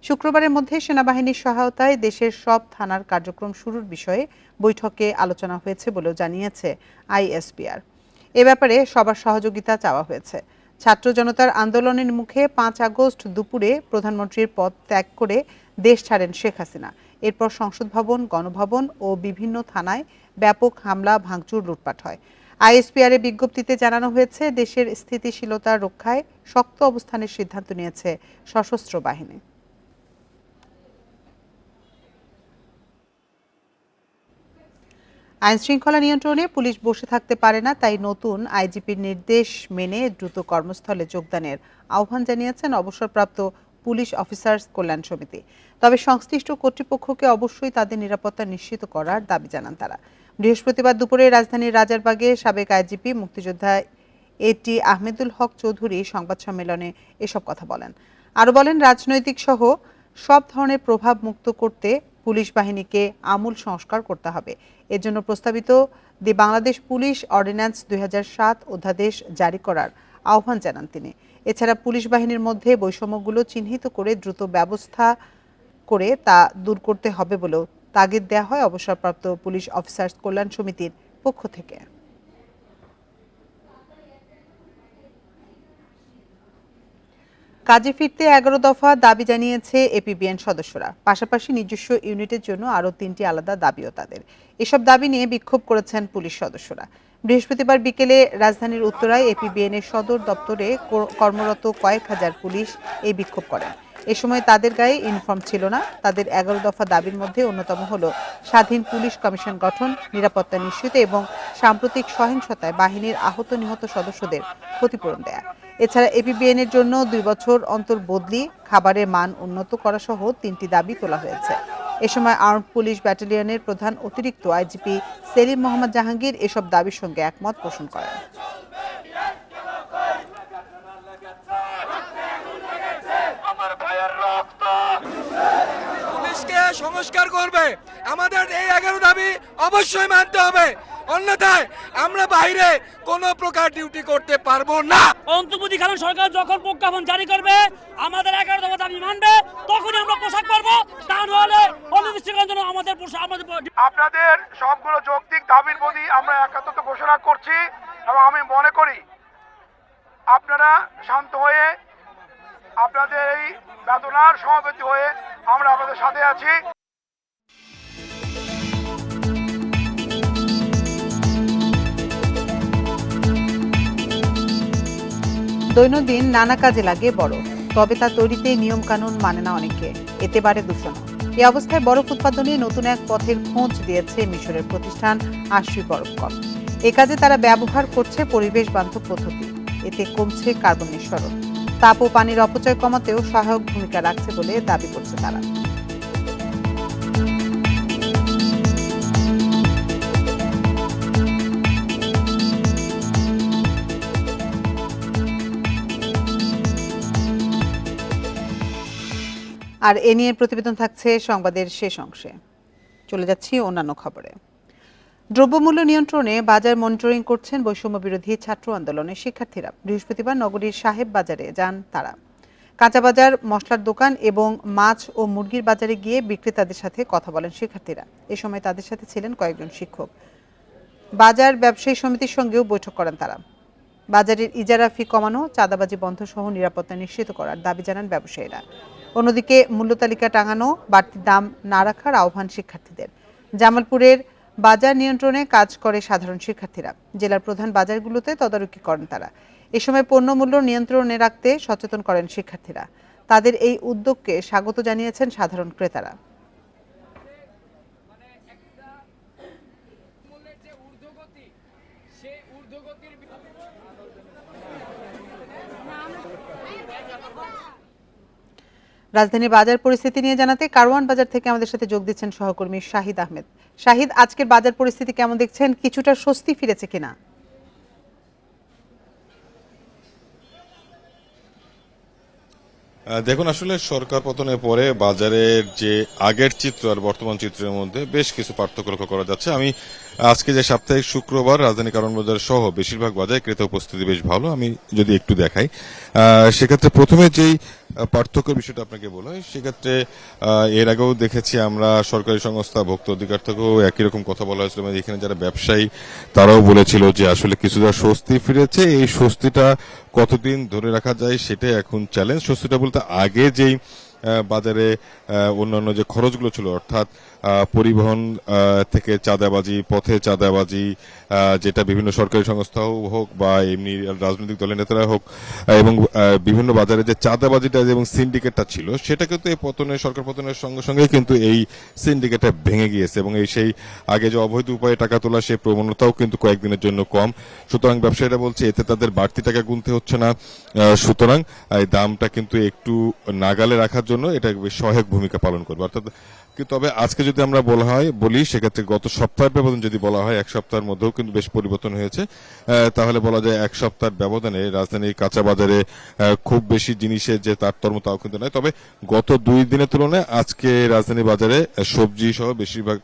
Speaker 1: শুক্রবারের মধ্যে সেনাবাহিনীর সহায়তায় দেশের সব থানার কার্যক্রম শুরুর বিষয়ে বৈঠকে আলোচনা হয়েছে বলেও জানিয়েছে ISPR। এ ব্যাপারে সবার সহযোগিতা চাওয়া হয়েছে। ছাত্র জনতার আন্দোলনের মুখে 5 আগস্ট দুপুরে প্রধানমন্ত্রীর পদ ত্যাগ করে দেশ ছাড়েন শেখ হাসিনা। এরপর সংসদ ভবন, গণভবন ও বিভিন্ন থানায় ব্যাপক হামলা, ভাঙচুর, লুটপাট হয়। ISPR এর বিজ্ঞপ্তিতে জানানো হয়েছে, দেশের স্থিতিশীলতা রক্ষায় শক্ত অবস্থানের সিদ্ধান্ত নিয়েছে সশস্ত্র বাহিনী। আইনশৃঙ্খলা নিয়ন্ত্রণে পুলিশ বসে থাকতে পারে না, তাই নতুন IGPর নির্দেশ মেনে দ্রুত কর্মস্থলে যোগদানের আহ্বান জানিয়েছেন অবসরপ্রাপ্ত পুলিশ অফিসার্স কল্যাণ সমিতি। তবে সংশ্লিষ্ট কর্তৃপক্ষকে অবশ্যই তাদের নিরাপত্তা নিশ্চিত করার দাবি জানান তারা। বৃহস্পতিবার দুপুরে রাজধানীর রাজারবাগে সাবেক আইজিপি মুক্তিযোদ্ধা এটি আহমেদুল হক চৌধুরী সংবাদ সম্মেলনে এসব কথা বলেন। আরও বলেন, রাজনৈতিক সহ সব ধরনের প্রভাব মুক্ত করতে পুলিশ বাহিনীকে আমূল সংস্কার করতে হবে। এর জন্য প্রস্তাবিত দি বাংলাদেশ পুলিশ অর্ডিন্যান্স 2007 অধ্যাদেশ জারি করার আহ্বান জানান তিনি। এছাড়া পুলিশ বাহিনীর মধ্যে বৈষম্যগুলো চিহ্নিত করে দ্রুত ব্যবস্থা করে তা দূর করতে হবে বলেও তাগিদ দেওয়া হয় অবসরপ্রাপ্ত পুলিশ অফিসার্স কল্যাণ সমিতির পক্ষ থেকে। কাজে ফিরতে 11 দফা দাবি জানিয়েছে এপিবিএন সদস্যরা। পাশাপাশি নিজস্ব ইউনিটের জন্য আরও 3টি আলাদা দাবিও তাদের। এসব দাবি নিয়ে বিক্ষোভ করেছেন পুলিশ সদস্যরা। বৃহস্পতিবার বিকেলে রাজধানীর উত্তরায় এপিবিএনের সদর দপ্তরে কর্মরত কয়েক হাজার পুলিশ এই বিক্ষোভ করেন। এ সময় তাদের গায়ে ইউনিফর্ম ছিল না। তাদের 11 দফা দাবির মধ্যে অন্যতম হল স্বাধীন পুলিশ কমিশন গঠন, নিরাপত্তা নিশ্চিত এবং সাম্প্রতিক সহিংসতায় বাহিনীর আহত নিহত সদস্যদের ক্ষতিপূরণ দেয়া। এছাড়া এপিবিএন এর জন্য 2 বছর অন্তর বদলি, খাবারের মান উন্নত করা সহ 3টি দাবি তোলা হয়েছে। এ সময় আর্মড পুলিশ ব্যাটালিয়নের প্রধান অতিরিক্ত আইজিপি সেলিম মোহাম্মদ জাহাঙ্গীর এসব দাবির সঙ্গে একমত পোষণ করেন।
Speaker 3: পুলিশকে সংস্কার করবে, আমাদের এই 11 দাবি অবশ্যই মানতে হবে, অন্যথায় আমরা বাইরে কোনো প্রকার ডিউটি করতে পারবো না।
Speaker 5: অন্তর্বর্তীকালীন সরকার যখন প্রজ্ঞাপন জারি করবে, আমাদের 11 দফা দাবি মানবে, তখনই আমরা পোশাক পারবো। তা নাহলে অনির্দিষ্টকালের জন্য
Speaker 3: আপনাদের সবগুলো যৌক্তিক দাবির প্রতি আমরা একাত্মতা ঘোষণা করছি এবং আমি মনে করি আপনারা শান্ত হয়ে আপনাদের এই বেদনার সমাবেত হয়ে আমরা আপনাদের সাথে আছি।
Speaker 1: দৈনন্দিন নানা কাজে লাগে বরফ, তবে তা তৈরিতে নিয়ম কানুন মানে না অনেকে, এতে বাড়ে দূষণ। এই অবস্থায় বরফ উৎপাদনে নতুন এক পথের খোঁজ দিয়েছে মিশরের প্রতিষ্ঠান আশরি বরফকল। এ কাজে তারা ব্যবহার করছে পরিবেশ বান্ধব পদ্ধতি। এতে কমছে কার্বন নিঃসরণ, তাপ ও পানির অপচয় কমাতেও সহায়ক ভূমিকা রাখছে বলে দাবি করছে তারা। আর এ নিয়ে প্রতিবেদন থাকছে সংবাদের শেষ অংশে। চলে যাচ্ছি অন্যান্য খবরে। দ্রব্যমূল্য নিয়ন্ত্রণে বাজার মনিটরিং করছেন বৈষম্য বিরোধী ছাত্র আন্দোলনের শিক্ষার্থীরা। বৃহস্পতিবার নগরীর সাহেব বাজারে যান তারা। কাঁচা বাজার, মশলার দোকান এবং মাছ ও মুরগির বাজারে গিয়ে বিক্রেতাদের সাথে কথা বলেন শিক্ষার্থীরা। এ সময় তাদের সাথে ছিলেন কয়েকজন শিক্ষক। বাজার ব্যবসায়ী সমিতির সঙ্গেও বৈঠক করেন তারা। বাজারের ইজারা ফি কমানো, চাঁদাবাজি বন্ধ সহ নিরাপত্তা নিশ্চিত করার দাবি জানান ব্যবসায়ীরা। অন্যদিকে মূল্য তালিকা টাঙানো, বাড়তি দাম না রাখার আহ্বান শিক্ষার্থীদের। জামালপুরের বাজার নিয়ন্ত্রণে কাজ করে সাধারণ শিক্ষার্থীরা। জেলার প্রধান বাজারগুলোতে তদারকি করেন তারা। এ সময় পণ্য মূল্য নিয়ন্ত্রণে রাখতে সচেতন করেন শিক্ষার্থীরা। তাদের এই উদ্যোগকে স্বাগত জানিয়েছেন সাধারণ ক্রেতারা। রাজধানীর বাজার পরিস্থিতি নিয়ে জানাতে কারওয়ান বাজার থেকে আমাদের সাথে যোগ দিচ্ছেন সহকর্মী শাহিদ আহমেদ। শাহিদ, আজকের বাজার পরিস্থিতি কেমন দেখছেন? কিছুটা স্বস্তি ফিরেছে কিনা?
Speaker 6: দেখুন, আসলে সরকার পতনের পরে বাজারের যে আগের চিত্র আর বর্তমান চিত্রের মধ্যে বেশ কিছু পার্থক্য লক্ষ্য করা যাচ্ছে। আমি আজকে যে সাপ্তাহিক শুক্রবার রাজধানী কারওয়ান বাজার সহ বেশিরভাগ বাজারে ক্রেতা উপস্থিতি বেশ ভালো। আমি যদি একটু দেখাই, সেক্ষেত্রে প্রথমে যেই পার্থক্যের বিষয়টা আপনাকে বলা হয়, সেক্ষেত্রে এর আগেও দেখেছি আমরা সরকারি সংস্থা ভোক্তা অধিকার থেকেও একই রকম কথা বলা হয়েছিল। এখানে যারা ব্যবসায়ী তারাও বলেছিল যে আসলে কিছুটা স্বস্তি ফিরেছে। এই স্বস্তিটা কতদিন ধরে রাখা যায় সেটাই এখন চ্যালেঞ্জ। স্বস্তিটা বলতে আগে যেই বাজারে অন্যান্য যে খরচগুলো ছিল, অর্থাৎ পরিবহন থেকে চাঁদাবাজি, পথে চাঁদাবাজি, যেটা বিভিন্ন সরকারি সংস্থাও হোক বা এমনি রাজনৈতিক দলের নেতারা হোক, এবং বিভিন্ন বাজারে যে চাঁদাবাজিটা এবং সিন্ডিকেটটা ছিল, সেটা কিন্তু এই সরকার পতনের সঙ্গে সঙ্গে কিন্তু এই সিন্ডিকেটটা ভেঙে গিয়েছে এবং এই সেই আগে যে অবৈধ উপায়ে টাকা তোলা, সেই প্রবণতাও কিন্তু কয়েকদিনের জন্য কম। সুতরাং ব্যবসায়ীরা বলছে এতে তাদের বাড়তি টাকা গুনতে হচ্ছে না। সুতরাং এই দামটা কিন্তু একটু নাগালে রাখার জন্য এটা সহায়ক ভূমিকা পালন করবে। অর্থাৎ তবে আজকে যদি আমরা বলি সেক্ষেত্রে গত সপ্তাহের ব্যবধান যদি বলা হয়, এক সপ্তাহের মধ্যেও কিন্তু বেশ পরিবর্তন হয়েছে। তাহলে বলা যায় এক সপ্তাহের ব্যবধানে রাজধানীর কাঁচা বাজারে খুব বেশি জিনিসের যে তারতম্য তাও কিন্তু নয়। তবে গত 2 দিনের তুলনায় আজকে রাজধানী বাজারে সবজি সহ বেশিরভাগ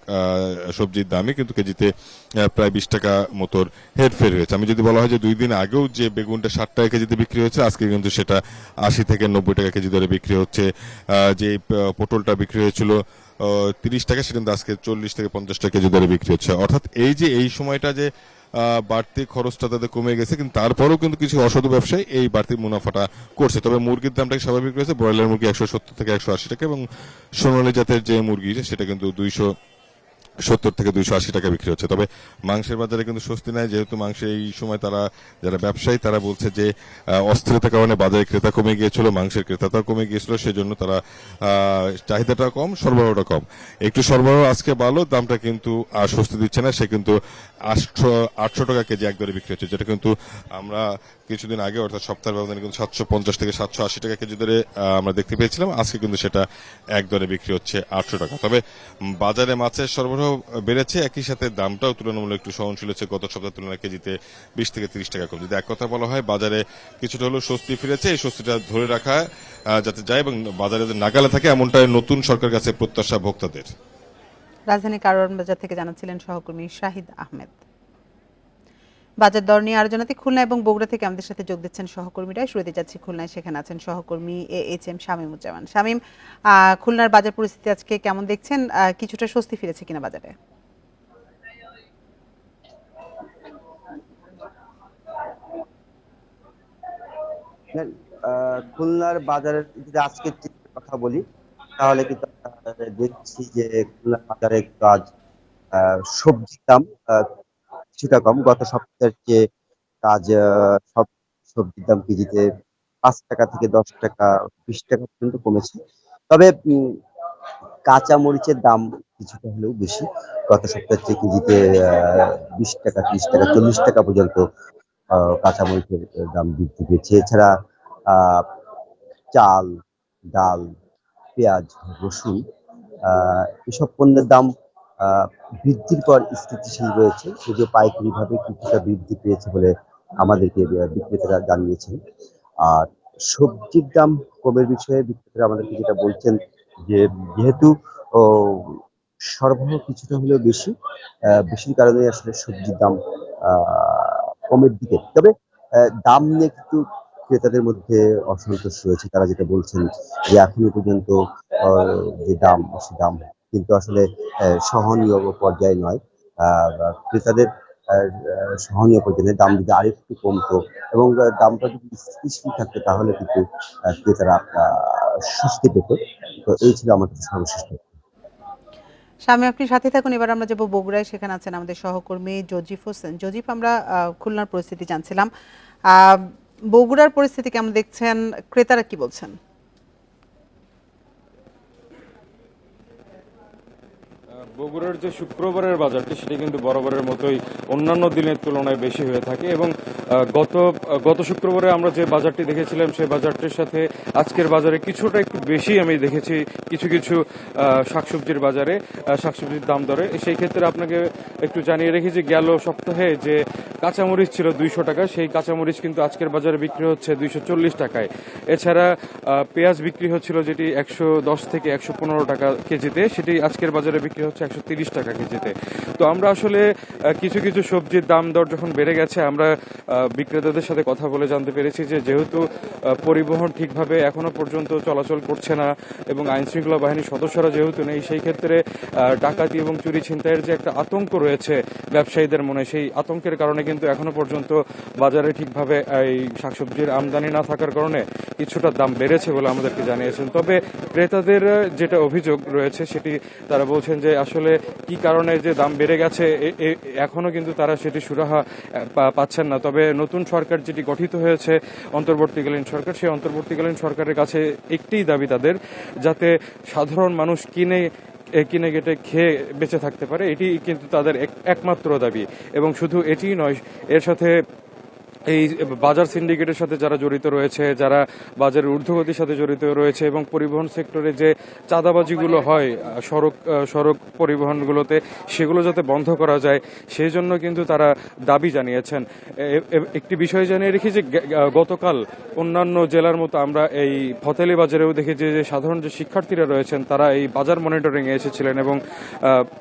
Speaker 6: সবজির দামই কিন্তু কেজিতে প্রায় 20 টাকা মতোর হেরফের হয়েছে। আমি যদি বলা হয় যে 2 দিন আগেও যে বেগুনটা 60 টাকা কেজিতে বিক্রি হয়েছে, আজকে কিন্তু সেটা 80 থেকে 90 টাকা কেজি দরে বিক্রি হচ্ছে। যে পটলটা বিক্রি হয়েছিল 30 টাকা, সেটা কিন্তু আজকে 40 থেকে 50 টাকা কেজি দরে বিক্রি হচ্ছে। অর্থাৎ এই সময়টা যে বাড়তি খরচটা তাদের কমে গেছে, কিন্তু তারপরেও কিন্তু কিছু অসাধু ব্যবসায়ী এই বাড়তি মুনাফাটা করছে। তবে মুরগির দামটাকে স্বাভাবিক রয়েছে। ব্রয়লার মুরগি 170 থেকে 180 টাকা এবং সোনালী জাতের যে মুরগি সেটা কিন্তু 270 থেকে 280 টাকা বিক্রি হচ্ছে। তবে মাংসের বাজারে কিন্তু স্বস্তি নাই, যেহেতু মাংস এই সময় যারা ব্যবসায়ী তারা বলছে যে অস্থিরতার কারণে বাজারে ক্রেতা কমে গিয়েছিল, মাংসের ক্রেতাটা কমে গিয়েছিল, সেজন্য তারা চাহিদাটা কম, সরবরাহটা কম। একটু সরবরাহ আজকে ভালো, দামটা কিন্তু আর স্বস্তি দিচ্ছে না। সে কিন্তু 800 টাকা কেজি একবারে বিক্রি হচ্ছে, যেটা কিন্তু আমরা কিছুদিন আগে অর্থাৎ সপ্তাহের ব্যবধানে কিন্তু 750 থেকে 780 টাকা কেজি দরে আমরা দেখতে পেয়েছিলাম। আজকে কিন্তু সেটা এক দরে বিক্রি হচ্ছে 800 টাকা। তবে বাজারে মাছের সরবরাহ বেড়েছে, একই সাথে দামটাও তুলনামূলক একটু সহনশীল হচ্ছে। গত সপ্তাহের তুলনায় কেজিতে 20 থেকে 30 টাকা কম। যদি এক কথা বলা হয়, বাজারে কিছুটা হলেও স্বস্তি ফিরেছে। এই স্বস্তিটা ধরে রাখা যাতে যায় এবং বাজারে নাগালে থাকে, এমনটাই নতুন সরকার কাছে প্রত্যাশা ভোক্তাদের।
Speaker 1: রাজধানী কারওয়ান বাজার থেকে জানাচ্ছিলেন সহকর্মী শাহিদ আহমেদ। বাজার দর নিয়ে আলোচনাতে খুলনা এবং বগুড়া থেকে আমাদের সাথে যোগ দিচ্ছেন সহকর্মীরা। শুরুতে যাচ্ছি খুলনায়, সেখানে আছেন সহকর্মী AHM শামীমুজ্জামান। শামীম, খুলনার বাজার পরিস্থিতি আজকে কেমন দেখছেন? কিছুটা স্বস্তি ফিরেছে কিনা বাজারে?
Speaker 8: খুলনার বাজারের যদি আজকে কথা বলি তাহলে কিন্তু দেখছি যে খুলনার বাজারে কাজ সবজির দাম কিছুটা কম। গত সপ্তাহের চেয়ে কাজ সব সবজির দাম কেজিতে 5 টাকা থেকে 10 টাকা 20 টাকা পর্যন্ত কমেছে। তবে কাঁচা মরিচের দাম কিছুটা হলেও বেশি। গত সপ্তাহের চেয়ে কেজিতে 20 টাকা 30 টাকা 40 টাকা পর্যন্ত কাঁচা মরিচের দাম বৃদ্ধি পেয়েছে। এছাড়া চাল, ডাল, পেঁয়াজ, রসুন এসব পণ্যের দাম বৃদ্ধির পর স্থিতিশীল রয়েছে, যদিও পাইকারিভাবে কিছুটা বৃদ্ধি পেয়েছে বলে আমাদেরকে বিক্রেতারা জানিয়েছেন। আর সবজির দাম কমের বিষয়ে বিক্রেতারা আমাদেরকে যেটা বলছেন যে যেহেতু সরবরাহ কিছুটা হলেও বেশির কারণে আসলে সবজির দাম কমের দিকে। তবে দাম নিয়ে কিন্তু ক্রেতাদের মধ্যে অসন্তোষ রয়েছে। তারা যেটা বলছেন যে এখনো পর্যন্ত যে দাম সে দাম কিন্তু আসলে সহনীয় পর্যায়ে নয়। ক্রেতাদের সহনীয় পর্যায়ে দাম যদি আরেকটু কমতো এবং দামটা যদি স্থিতিশীল থাকতো তাহলে কিন্তু ক্রেতারা স্বস্তি পেত। তো এই ছিল আমার কাছে সর্বশেষ।
Speaker 1: স্বামী, আপনি সাথে থাকুন। এবার আমরা যাবো বগুড়ায়, সেখানে আছেন আমাদের সহকর্মী জজিফ হোসেন। জজিফ, আমরা খুলনার পরিস্থিতি জানছিলাম, বগুড়ার পরিস্থিতি কেমন দেখছেন? ক্রেতারা কি বলছেন?
Speaker 9: বগুড়ার যে শুক্রবারের বাজারটি সেটি কিন্তু বরাবরের মতোই অন্যান্য দিনের তুলনায় বেশি হয়ে থাকে এবং গত শুক্রবারে আমরা যে বাজারটি দেখেছিলাম সেই বাজারটির সাথে আজকের বাজারে কিছুটা একটু বেশি আমি দেখেছি কিছু শাকসবজির বাজারে, শাকসবজির দাম দরে। সেই ক্ষেত্রে আপনাকে একটু জানিয়ে রেখি যে গেল সপ্তাহে যে কাঁচামরিচ ছিল 200 টাকা, সেই কাঁচামরিচ কিন্তু আজকের বাজারে বিক্রি হচ্ছে 240 টাকায়। এছাড়া পেঁয়াজ বিক্রি হচ্ছিল যেটি 110 থেকে 115 টাকা কেজিতে, সেটি আজকের বাজারে বিক্রি হচ্ছে 130 টাকা কেজিতে। তো আমরা আসলে কিছু সবজির দাম দর যখন বেড়ে গেছে, আমরা বিক্রেতাদের সাথে কথা বলে জানতে পেরেছি যে যেহেতু পরিবহন ঠিকভাবে এখনো পর্যন্ত চলাচল করছে না এবং আইনশৃঙ্খলা বাহিনীর সদস্যরা যেহেতু নেই, সেই ক্ষেত্রে ডাকাতি এবং চুরি ছিনতাইয়ের যে একটা আতঙ্ক রয়েছে ব্যবসায়ীদের মনে, সেই আতঙ্কের কারণে কিন্তু এখনো পর্যন্ত বাজারে ঠিকভাবে এই শাকসবজির আমদানি না থাকার কারণে কিছুটা দাম বেড়েছে বলে আমাদেরকে জানিয়েছেন। তবে ক্রেতাদের যেটা অভিযোগ রয়েছে সেটি তারা বলছেন যে আসলে কি কারণে যে দাম বেড়ে গেছে এখনো কিন্তু তারা সেটি সুরাহা পাচ্ছেন না। তবে নতুন সরকার যেটি গঠিত হয়েছে অন্তর্বর্তীকালীন সরকার, সেই অন্তর্বর্তীকালীন সরকারের কাছে একটিই দাবি তাদের, যাতে সাধারণ মানুষ কিনে গেটে খেয়ে বেঁচে থাকতে পারে। এটি কিন্তু তাদের একমাত্র দাবি এবং শুধু এটিই নয়, এর সাথে এই বাজার সিন্ডিকেটের সাথে যারা জড়িত রয়েছে, যারা বাজারের ঊর্ধ্বগতির সাথে জড়িত রয়েছে এবং পরিবহন সেক্টরে যে চাঁদাবাজিগুলো হয় সড়ক পরিবহনগুলোতে, সেগুলো যাতে বন্ধ করা যায় সেই জন্য কিন্তু তারা দাবি জানিয়েছেন। একটি বিষয় জানিয়ে রেখি যে গতকাল অন্যান্য জেলার মতো আমরা এই ফতেলি বাজারেও দেখেছি যে সাধারণ যে শিক্ষার্থীরা রয়েছেন তারা এই বাজার মনিটরিংয়ে এসেছিলেন এবং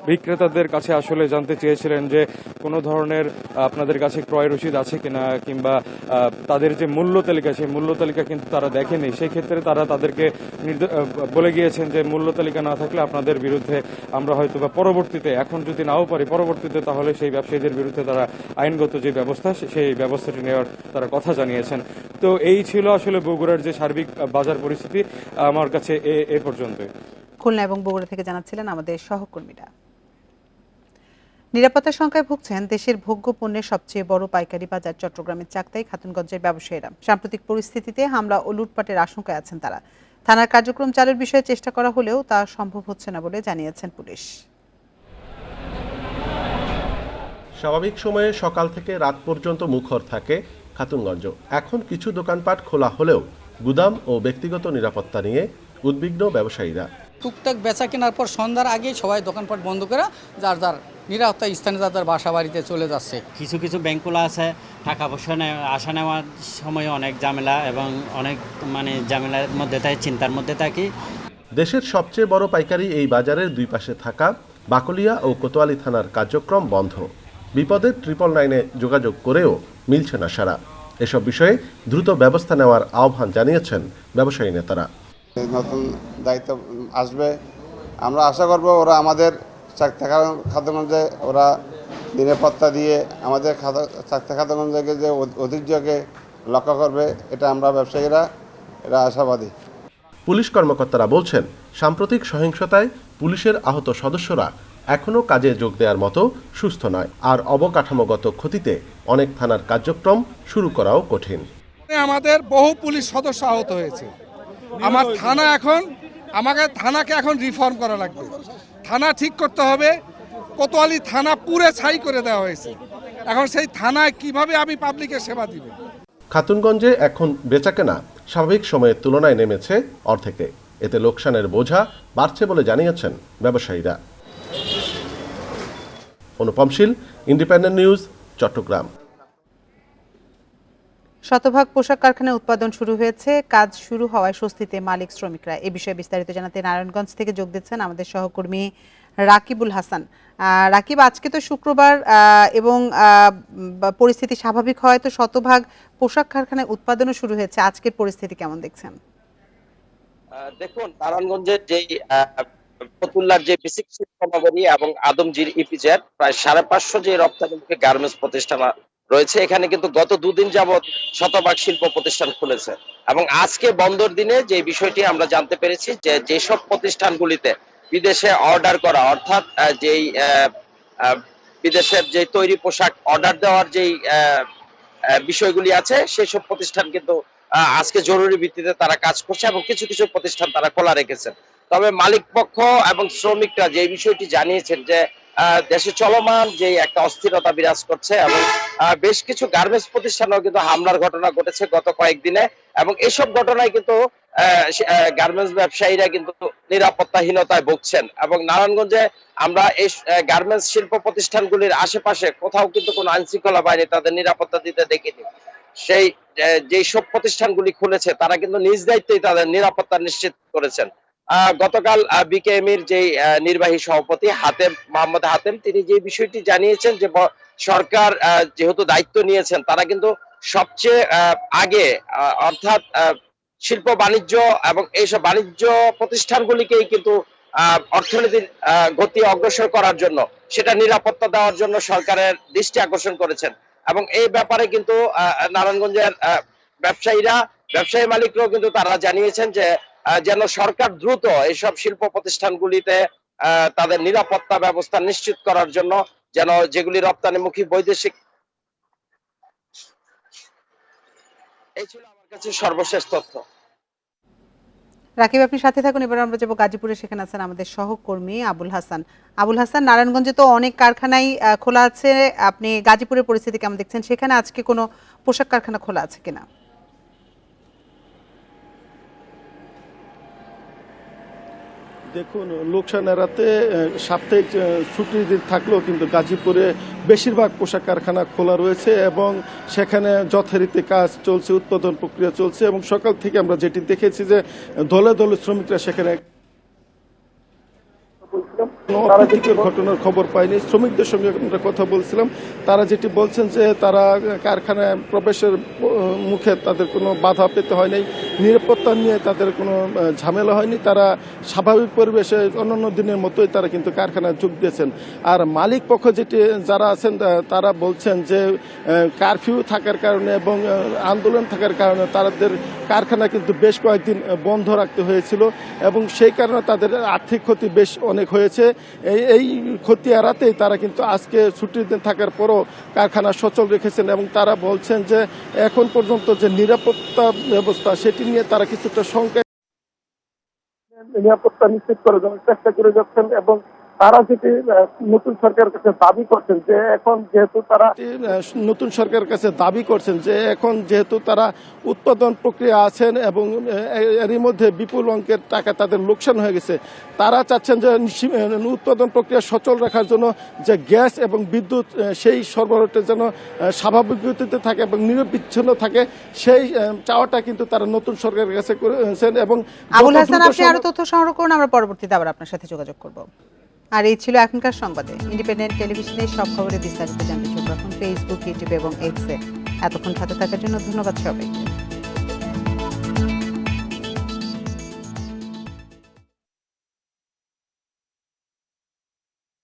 Speaker 9: বিক্রেতাদের কাছে আসলে জানতে চেয়েছিলেন যে কোনো ধরনের আপনাদের কাছে ক্রয় রসিদ আছে কিনা, কিংবা তাদের যে মূল্য তালিকা, সেই মূল্য তালিকা কিন্তু তারা দেখেনি। সেই ক্ষেত্রে তারা তাদেরকে বলে গিয়েছেন যে মূল্য তালিকা না থাকলে আপনাদের বিরুদ্ধে আমরা হয়তো বা পরবর্তীতে, এখন যদি নাও পারি পরবর্তীতে, তাহলে সেই ব্যবসায়ীদের বিরুদ্ধে তারা আইনগত যে ব্যবস্থা সেই ব্যবস্থাটি নেওয়ার তারা কথা জানিয়েছেন। তো এই ছিল আসলে বগুড়ার যে সার্বিক বাজার পরিস্থিতি আমার কাছে এ পর্যন্ত।
Speaker 1: খুলনা এবং বগুড়া থেকে জানাচ্ছিলেন আমাদের সহকর্মীরা। নিরাপত্তা শঙ্কায় ভুগছেন দেশের ভোগ্য পণ্যের সবচেয়ে বড় পাইকারি বাজার চট্টগ্রামের চাকদাই খাতুনগঞ্জের ব্যবসায়ীরা। সাম্প্রতিক পরিস্থিতিতে হামলা ও লুটপাটের আশঙ্কায় আছেন তারা। থানার কার্যক্রম চালুর বিষয়ে চেষ্টা করা হলেও তা সম্ভব হচ্ছে না বলে জানিয়েছেন পুলিশ।
Speaker 10: স্বাভাবিক সময়ে সকাল থেকে রাত পর্যন্ত মুখর থাকে খাতুনগঞ্জ। এখন কিছু দোকানপাট খোলা হলেও গুদাম ও ব্যক্তিগত নিরাপত্তা নিয়ে উদ্বিগ্ন ব্যবসায়ীরা।
Speaker 12: টুকটাক বেচা কেনার পর সন্ধ্যার আগেই সবাই দোকানপাট বন্ধ করে যার যার নিরাপত্তা স্থানে যার বাসা বাড়িতে চলে যাচ্ছে।
Speaker 13: কিছু কিছু ব্যাংকগুলো আছে টাকা পয়সা আসা নেওয়ার সময় অনেক ঝামেলা এবং অনেক ঝামেলার মধ্যে থাকে, চিন্তার মধ্যে থাকি।
Speaker 10: দেশের সবচেয়ে বড় পাইকারি এই বাজারের দুই পাশে থাকা বাকলিয়া ও কোতোয়ালি থানার কার্যক্রম বন্ধ। বিপদে 999-এ যোগাযোগ করেও মিলছে না সাড়া। এসব বিষয়ে দ্রুত ব্যবস্থা নেওয়ার আহ্বান জানিয়েছেন ব্যবসায়ী নেতারা।
Speaker 24: নতুন দায়িত্ব আসবে, আমরা আশা করব ওরা আমাদের খাদ্যগঞ্জে ওরা নিরাপত্তা দিয়ে আমাদের খাদ্যগঞ্জকে যে ঐতিহ্যকে লক্ষ্য করবে, এটা আমরা ব্যবসায়ীরা এরা আশাবাদী।
Speaker 10: পুলিশ কর্মকর্তারা বলছেন, সাম্প্রতিক সহিংসতায় পুলিশের আহত সদস্যরা এখনও কাজে যোগ দেওয়ার মতো সুস্থ নয়, আর অবকাঠামোগত ক্ষতিতে অনেক থানার কার্যক্রম শুরু করাও কঠিন।
Speaker 25: আমাদের বহু পুলিশ সদস্য আহত হয়েছে। আমাকে থানাকে এখন রিফর্ম করা লাগবে, থানা ঠিক করতে হবে। কোতোয়ালি থানা পুরো ছাই করে দেওয়া হয়েছে, এখন সেই থানায় কিভাবে আমি পাবলিকের সেবা দিব।
Speaker 10: খাতুনগঞ্জে এখন বেচাকেনা স্বাভাবিক সময়ের তুলনায় নেমেছে অর্ধেকে। এতে লোকসানের বোঝা বাড়ছে বলে জানিয়েছেন ব্যবসায়ীরা। অনুপম শীল, ইন্ডিপেন্ডেন্ট নিউজ, চট্টগ্রাম।
Speaker 1: শতভাগ পোশাক কারখানায় উৎপাদন শুরু হয়েছে। কাজ শুরু হওয়ায় স্বস্তিতে মালিক শ্রমিকরা। এ বিষয়ে বিস্তারিত জানাতে নারায়ণগঞ্জ থেকে যোগ দিচ্ছেন আমাদের সহকর্মী রাকিবুল হাসান। রাকিব, আজকে তো শুক্রবার এবং পরিস্থিতি স্বাভাবিক হয়, তো শতভাগ পোশাক কারখানায় উৎপাদনও শুরু হয়েছে। আজকের পরিস্থিতি কেমন দেখছেন?
Speaker 26: দেখুন, নারায়ণগঞ্জের যে ফতুল্লার যে বেসিক শিল্প নগরী এবং আদমজির ইপিজেড প্রায় 550 যে রপ্তানিমুখী গার্মেন্টস প্রতিষ্ঠান রয়েছে, এখানে কিন্তু গত দুদিন যাবৎ শতভাগ শিল্প প্রতিষ্ঠান খুলেছে। এবং আজকে বন্দর দিনে যে বিষয়টি আমরা জানতে পেরেছি যে যেসব প্রতিষ্ঠানগুলিতে বিদেশে অর্ডার করা, অর্থাৎ যেই বিদেশের যে তৈরি পোশাক অর্ডার দেওয়ার যেই বিষয়গুলি আছে, সেসব প্রতিষ্ঠান কিন্তু আজকে জরুরি ভিত্তিতে তারা কাজ করছে এবং কিছু কিছু প্রতিষ্ঠান তারা খোলা রেখেছেন। তবে মালিক পক্ষ এবং শ্রমিকরা যে বিষয়টি জানিয়েছেন যে দেশে চলমান যে একটা অস্থিরতা বিরাজ করছে এবং বেশ কিছু গার্মেন্টস প্রতিষ্ঠানেও কিন্তু হামলার ঘটনা ঘটেছে গত কয়েকদিনে, এবং এইসব ঘটনায় কিন্তু গার্মেন্টস ব্যবসায়ীরা কিন্তু নিরাপত্তাহীনতায় ভুগছেন। এবং নারায়ণগঞ্জে আমরা এই গার্মেন্টস শিল্প প্রতিষ্ঠানগুলির আশেপাশে কোথাও কিন্তু কোনো আইনশৃঙ্খলা বাহিনী তাদের নিরাপত্তা দিতে দেখিনি। সেই যেই সব প্রতিষ্ঠানগুলি খুলেছে তারা কিন্তু নিজ দায়িত্বেই তাদের নিরাপত্তা নিশ্চিত করেছেন। গতকাল বিকেএমইর যে নির্বাহী সভাপতি মোহাম্মদ হাতেম, তিনি যে বিষয়টি জানিয়েছেন যে সরকার যেহেতু দায়িত্ব নিয়েছেন, তারা কিন্তু সবচেয়ে আগে অর্থাৎ শিল্প বাণিজ্য এবং এইসব বাণিজ্য প্রতিষ্ঠানগুলিকেই কিন্তু অর্থনীতির গতি অগ্রসর করার জন্য, সেটা নিরাপত্তা দেওয়ার জন্য সরকারের দৃষ্টি আকর্ষণ করেছেন। এবং এই ব্যাপারে কিন্তু নারায়ণগঞ্জের ব্যবসায়ী মালিকরাও কিন্তু তারা জানিয়েছেন যে যেন সরকার দ্রুত এইসব শিল্প প্রতিষ্ঠানগুলিতে তাদের নিরাপত্তা ব্যবস্থা নিশ্চিত করার জন্য, যেন যেগুলি রপ্তানিমুখী বৈদেশিক। এই ছিল আমার কাছে সর্বশেষ তথ্য।
Speaker 1: রাকিব, আপনি সাথে থাকুন। এবার আমরা যাবো গাজীপুরে, সেখানে আছেন আমাদের সহকর্মী আবুল হাসান। আবুল হাসান, নারায়ণগঞ্জে তো অনেক কারখানাই খোলা আছে, আপনি গাজীপুরের পরিস্থিতি কেমন দেখছেন? সেখানে আজকে কোনো পোশাক কারখানা খোলা আছে কিনা?
Speaker 2: দেখুন, লোকসান এড়াতে সাপ্তাহিক ছুটির দিন থাকলেও কিন্তু গাজীপুরে বেশিরভাগ পোশাক কারখানা খোলা রয়েছে এবং সেখানে যথারীতি কাজ চলছে, উৎপাদন প্রক্রিয়া চলছে এবং সকাল থেকে আমরা যেটি দেখেছি যে দলে দলে শ্রমিকরা সেখানে অপ্রীতিকর ঘটনার খবর পাইনি। শ্রমিকদের সঙ্গে আমরা কথা বলছিলাম, তারা যেটি বলছেন যে তারা কারখানায় প্রবেশের মুখে তাদের কোনো বাধা পেতে হয়নি, নিরাপত্তা নিয়ে তাদের কোনো ঝামেলা হয়নি, তারা স্বাভাবিক পরিবেশে অন্যান্য দিনের মতোই তারা কিন্তু কারখানায় যোগ দিয়েছেন। আর মালিক পক্ষ যেটি যারা আছেন তারা বলছেন যে কারফিউ থাকার কারণে এবং আন্দোলন থাকার কারণে তাদের কারখানা কিন্তু বেশ কয়েকদিন বন্ধ রাখতে হয়েছিল এবং সেই কারণে তাদের আর্থিক ক্ষতি বেশ অনেক হয়েছে। এই ক্ষতি এড়াতেই তারা কিন্তু আজকে ছুটির দিন থাকার পরও কারখানা সচল রেখেছেন এবং তারা বলছেন যে এখন পর্যন্ত যে নিরাপত্তা ব্যবস্থা সেটি নিয়ে তারা কিছুটা শঙ্কা নিরাপত্তা নিশ্চিত করার জন্য চেষ্টা করে যাচ্ছেন এবং তারা যেটি নতুন সরকারের কাছে দাবি করছেন যে এখন যেহেতু তারা নতুন সরকারের কাছে দাবি করছেন যে এখন যেহেতু তারা উৎপাদন প্রক্রিয়া আছেন এবং এরই মধ্যে বিপুল অঙ্কের টাকা তাদের লোকসান হয়ে গেছে, তারা চাচ্ছেন যে উৎপাদন প্রক্রিয়া সচল রাখার জন্য যে গ্যাস এবং বিদ্যুৎ সেই সরবরাহটা যেন স্বাভাবিক গতিতে থাকে এবং নিরবিচ্ছিন্ন থাকে, সেই চাওয়াটা কিন্তু তারা নতুন সরকারের কাছে করেছেন। এবং
Speaker 1: আবুল হাসান, আপনি আরো তথ্য সংগ্রহ করুন, আমরা পরবর্তীতে আবার আপনার সাথে যোগাযোগ করব। আর এই ছিল এখনকার সংবাদে। ইন্ডিপেন্ডেন্ট টেলিভিশনের সব খবরে বিস্তারিত জানতে চোখ রাখুন ফেসবুক, ইউটিউব এবং এক্সে। এতক্ষণ সাথে থাকার জন্য ধন্যবাদ সবাইকে।